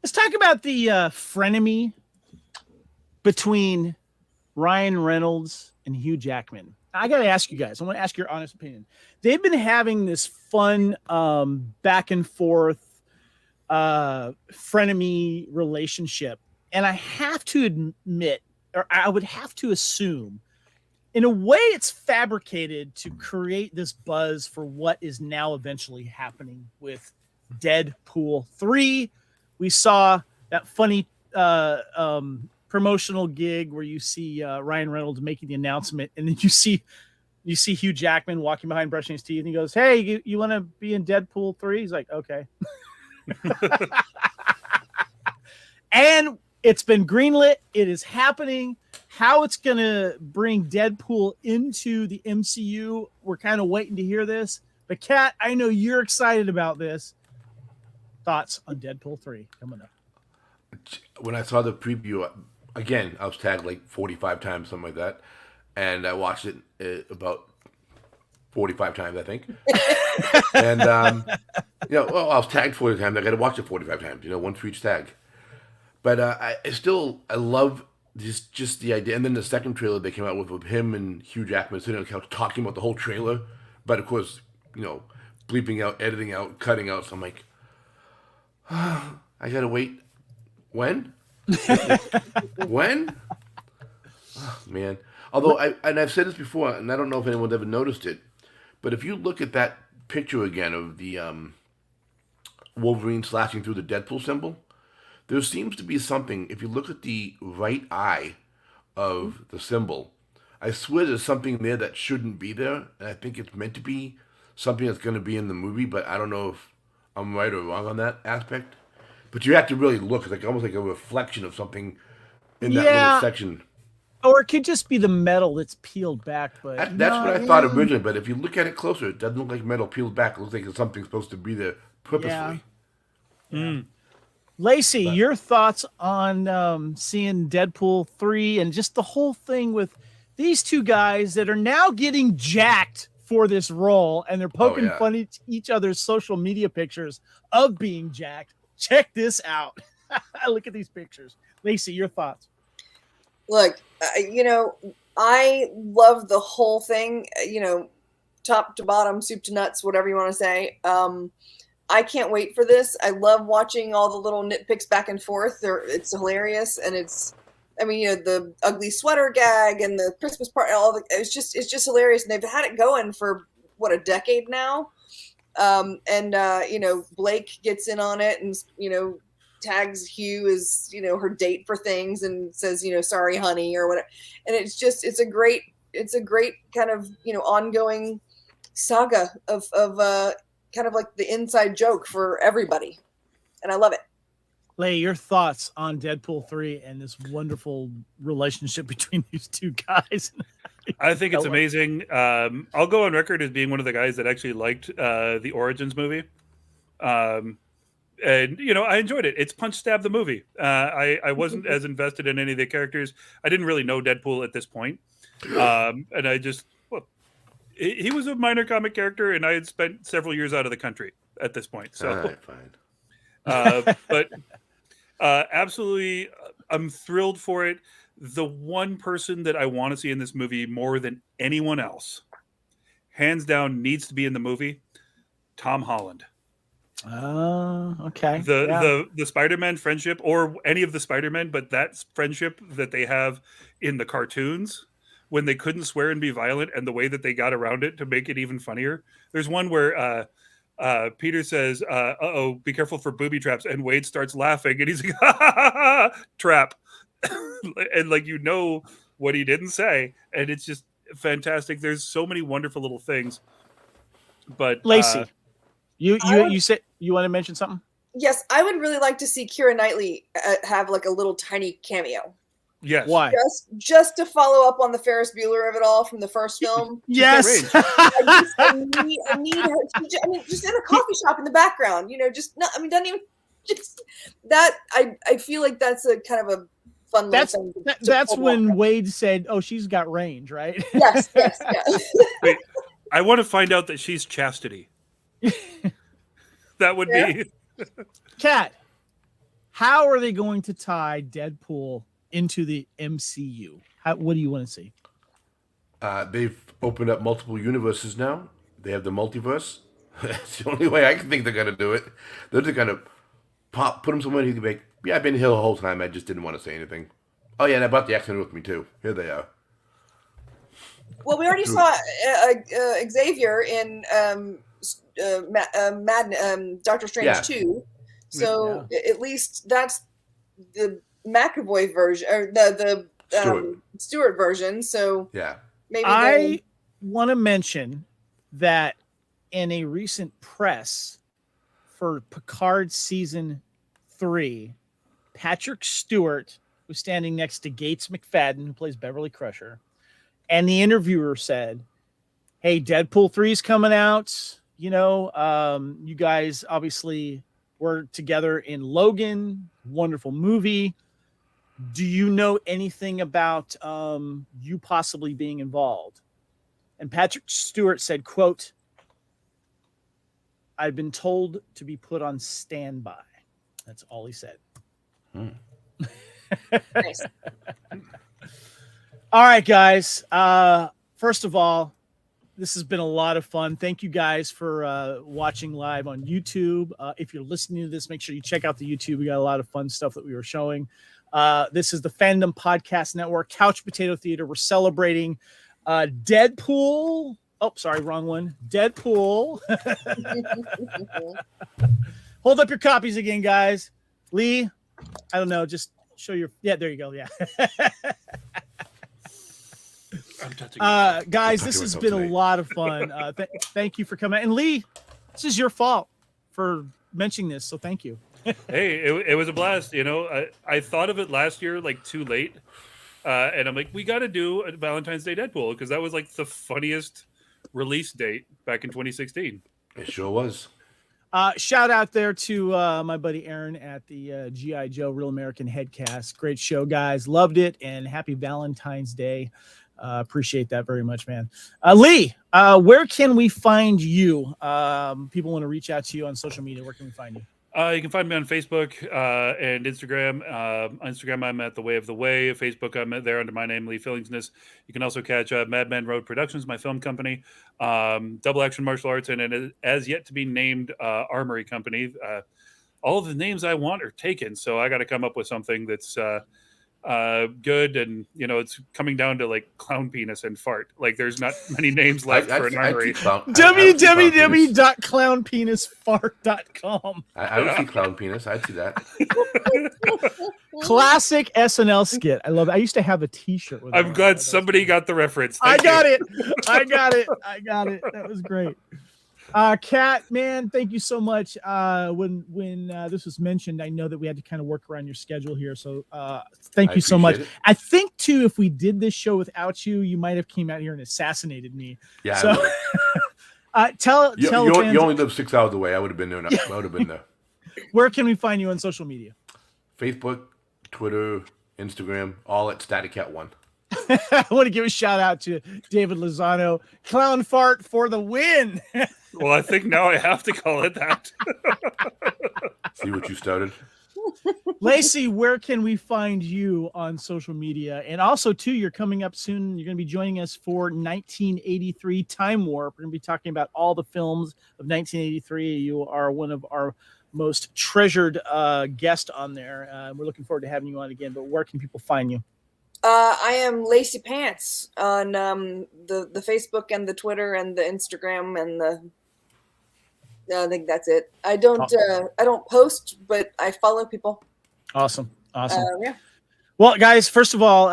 Let's talk about the frenemy between Ryan Reynolds and Hugh Jackman. I got to ask you guys. I want to ask your honest opinion. They've been having this fun back and forth frenemy relationship, and I have to admit, or I would have to assume, in a way, it's fabricated to create this buzz for what is now eventually happening with Deadpool 3. We saw that funny promotional gig where you see Ryan Reynolds making the announcement, and then you see Hugh Jackman walking behind brushing his teeth, and he goes, "Hey, you want to be in Deadpool 3?" He's like, "Okay." And it's been greenlit. It is happening. How it's going to bring Deadpool into the MCU, we're kind of waiting to hear this. But Kat, I know you're excited about this. Thoughts on Deadpool 3 coming up? When I saw the preview, again, I was tagged like 45 times, something like that. And I watched it about 45 times, I think. And, I was tagged 40 times. I got to watch it 45 times, one for each tag. But I love just the idea. And then the second trailer they came out with him and Hugh Jackman sitting on the couch talking about the whole trailer. But, of course, bleeping out, editing out, cutting out. So I'm like, I got to wait. When? When? Oh, man. Although, I've said this before, and I don't know if anyone's ever noticed it, but if you look at that picture again of the Wolverine slashing through the Deadpool symbol, there seems to be something, if you look at the right eye of the symbol, I swear there's something there that shouldn't be there, and I think it's meant to be something that's going to be in the movie, but I don't know if I'm right or wrong on that aspect. But you have to really look. It's like almost like a reflection of something in that little section. Or it could just be the metal that's peeled back. But that's what I thought originally. But if you look at it closer, it doesn't look like metal peeled back. It looks like something's supposed to be there purposefully. Yeah. Lacey, your thoughts on seeing Deadpool 3 and just the whole thing with these two guys that are now getting jacked for this role, and they're poking fun at each other's social media pictures of being jacked. Check this out. Look at these pictures. Lacey, your thoughts. Look, I love the whole thing, top to bottom, soup to nuts, whatever you want to say. I can't wait for this. I love watching all the little nitpicks back and forth. It's hilarious, and the ugly sweater gag and the Christmas party, it's just hilarious, and they've had it going for a decade now. Blake gets in on it and tags Hugh as her date for things and says sorry honey or whatever, and it's a great kind of ongoing saga of kind of like the inside joke for everybody, and I love it. Leigh, your thoughts on Deadpool 3 and this wonderful relationship between these two guys? I think it's amazing. I'll go on record as being one of the guys that actually liked the Origins movie. And, I enjoyed it. It's punch stab the movie. I wasn't as invested in any of the characters. I didn't really know Deadpool at this point. And I just, he was a minor comic character, and I had spent several years out of the country at this point. So, all right, fine. But absolutely, I'm thrilled for it. The one person that I want to see in this movie more than anyone else, hands down, needs to be in the movie, Tom Holland. Oh, okay. The Spider-Man friendship, or any of the Spider-Men, but that friendship that they have in the cartoons when they couldn't swear and be violent, and the way that they got around it to make it even funnier. There's one where Peter says, uh-oh, be careful for booby traps, and Wade starts laughing, and he's like, ha, ha, ha, ha, trap. And what he didn't say, and it's just fantastic. There's so many wonderful little things. But Lacey, you said you want to mention something? Yes, I would really like to see Keira Knightley have like a little tiny cameo. Yes. Why? Just to follow up on the Ferris Bueller of it all from the first film. Yes. I need her. Just in a coffee shop in the background. Doesn't even just that. I feel like that's a kind of a fun. That's when Wade said, "Oh, she's got range," right? Yes. Wait, I want to find out that she's Chastity. That would be. Kat, how are they going to tie Deadpool into the MCU? What do you want to see? They've opened up multiple universes now. They have the multiverse. That's the only way I can think they're going to do it. They're just going to put him somewhere he can make, I've been here the whole time. I just didn't want to say anything. Oh, yeah, and I brought the X-Men with me, too. Here they are. Well, we already saw Xavier in Doctor Strange 2. So at least that's the McAvoy version, or the Stewart version. So maybe I want to mention that in a recent press for Picard season 3, Patrick Stewart was standing next to Gates McFadden, who plays Beverly Crusher, and the interviewer said, "Hey, Deadpool 3 is coming out. You guys obviously were together in Logan, wonderful movie. Do you know anything about you possibly being involved?" And Patrick Stewart said, quote, "I've been told to be put on standby." That's all he said. Nice. All right, guys. First of all, this has been a lot of fun. Thank you guys for watching live on YouTube. If you're listening to this, make sure you check out the YouTube. We got a lot of fun stuff that we were showing. This is the Fandom Podcast Network, Couch Potato Theater. We're celebrating Deadpool. Oh, sorry, wrong one. Deadpool. Hold up your copies again, guys. Lee, I don't know, just show your... Yeah, there you go, yeah. Guys, this has been a lot of fun. Thank you for coming. And Lee, this is your fault for mentioning this, so thank you. Hey, it was a blast. I thought of it last year, like too late. And I'm like, we got to do a Valentine's Day Deadpool, because that was like the funniest release date back in 2016. It sure was. Shout out there to my buddy Aaron at the G.I. Joe Real American Headcast. Great show, guys. Loved it. And happy Valentine's Day. Appreciate that very much, man. Lee, where can we find you? People want to reach out to you on social media. Where can we find you? You can find me on Facebook and Instagram. Instagram, I'm at The Way of the Way. Facebook, I'm there under my name, Lee Fillingsness. You can also catch Madman Road Productions, my film company, Double Action Martial Arts, and an as yet to be named Armory Company. All of the names I want are taken, so I got to come up with something that's good, and it's coming down to like clown penis and fart. Like there's not many names left for an armory. www.clownpenisfart.com. I would see clown penis. I'd see that. Classic SNL skit. I love it. I used to have a T-shirt with it. I'm glad somebody got the reference. I got it. That was great. Kat, man, thank you so much. When this was mentioned, I know that we had to kind of work around your schedule here, so thank you so much. I think too, if we did this show without you, you might have came out here and assassinated me. Yeah. So tell you only live 6 hours away. I would have been there. I would have been there. Where can we find you on social media? Facebook, Twitter, Instagram, all at StaticCat1. I want to give a shout out to David Lozano. Clown fart for the win. Well, I think now I have to call it that. See what you started? Lacey, where can we find you on social media? And also, too, you're coming up soon. You're going to be joining us for 1983 Time Warp. We're going to be talking about all the films of 1983. You are one of our most treasured guests on there. We're looking forward to having you on again. But where can people find you? I am Lacey Pants on the Facebook and the Twitter and the Instagram and I think that's it. I don't post, but I follow people. Awesome. Yeah. Well, guys, first of all,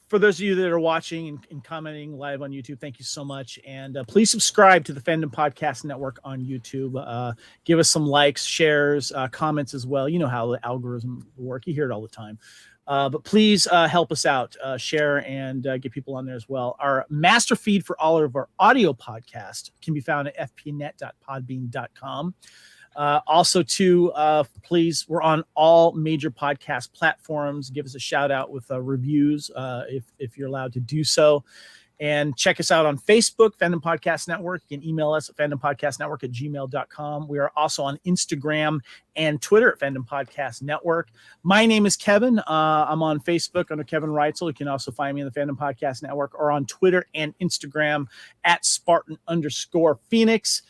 for those of you that are watching and commenting live on YouTube, thank you so much. And please subscribe to the Fandom Podcast Network on YouTube. Give us some likes, shares, comments as well. You know how the algorithm works. You hear it all the time. But please help us out, share, and get people on there as well. Our master feed for all of our audio podcasts can be found at fpnet.podbean.com. Also, too, please, we're on all major podcast platforms. Give us a shout out with reviews if you're allowed to do so. And check us out on Facebook, Fandom Podcast Network. You can email us at fandompodcastnetwork@gmail.com. We are also on Instagram and Twitter at Fandom Podcast Network. My name is Kevin. I'm on Facebook under Kevin Reitzel. You can also find me in the Fandom Podcast Network or on Twitter and Instagram at Spartan_Phoenix.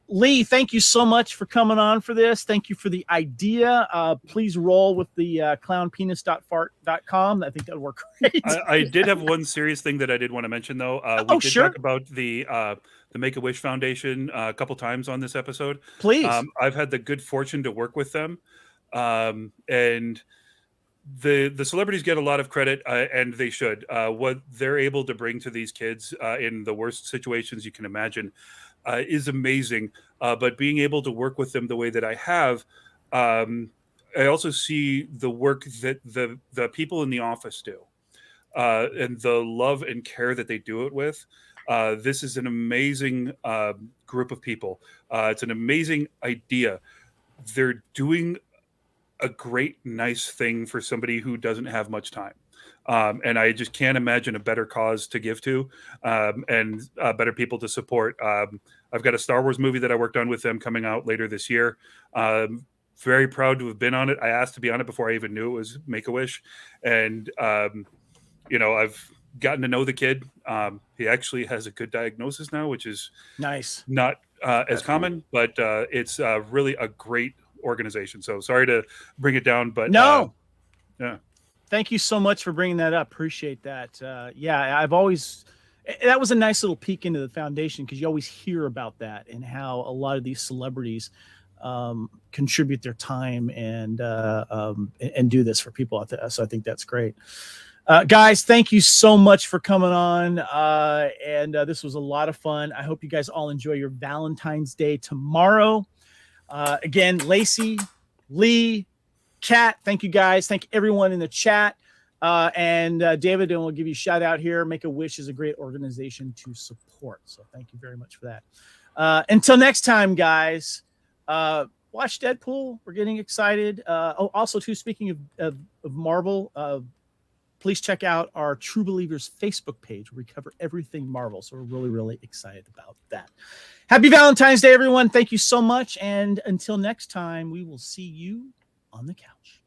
Lee, thank you so much for coming on for this. Thank you for the idea. Please roll with the clownpenis.fart.com. I think that'll work great. I did have one serious thing that I did want to mention, though. We did talk about the Make-A-Wish Foundation a couple times on this episode. Please. I've had the good fortune to work with them. And the celebrities get a lot of credit, and they should. What they're able to bring to these kids in the worst situations you can imagine is amazing. But being able to work with them the way that I have, I also see the work that the people in the office do, and the love and care that they do it with. This is an amazing group of people. It's an amazing idea. They're doing a great, nice thing for somebody who doesn't have much time. And I just can't imagine a better cause to give to, and better people to support. I've got a Star Wars movie that I worked on with them coming out later this year. Very proud to have been on it. I asked to be on it before I even knew it was Make-A-Wish. And, I've gotten to know the kid. He actually has a good diagnosis now, which is nice. Not as common, but it's really a great organization. So sorry to bring it down, but no. Yeah. Thank you so much for bringing that up. Appreciate that. That was a nice little peek into the foundation, because you always hear about that and how a lot of these celebrities contribute their time and do this for people out there. So I think that's great. Guys, thank you so much for coming on. And this was a lot of fun. I hope you guys all enjoy your Valentine's Day tomorrow. Again, Lacey, Lee, Kat, thank you guys. Thank everyone in the chat. And David, and we'll give you a shout out here. Make-A-Wish is a great organization to support. So thank you very much for that. Until next time, guys, watch Deadpool. We're getting excited. Also, too, speaking of Marvel, please check out our True Believers Facebook page where we cover everything Marvel. So we're really, really excited about that. Happy Valentine's Day, everyone. Thank you so much. And until next time, we will see you on the couch.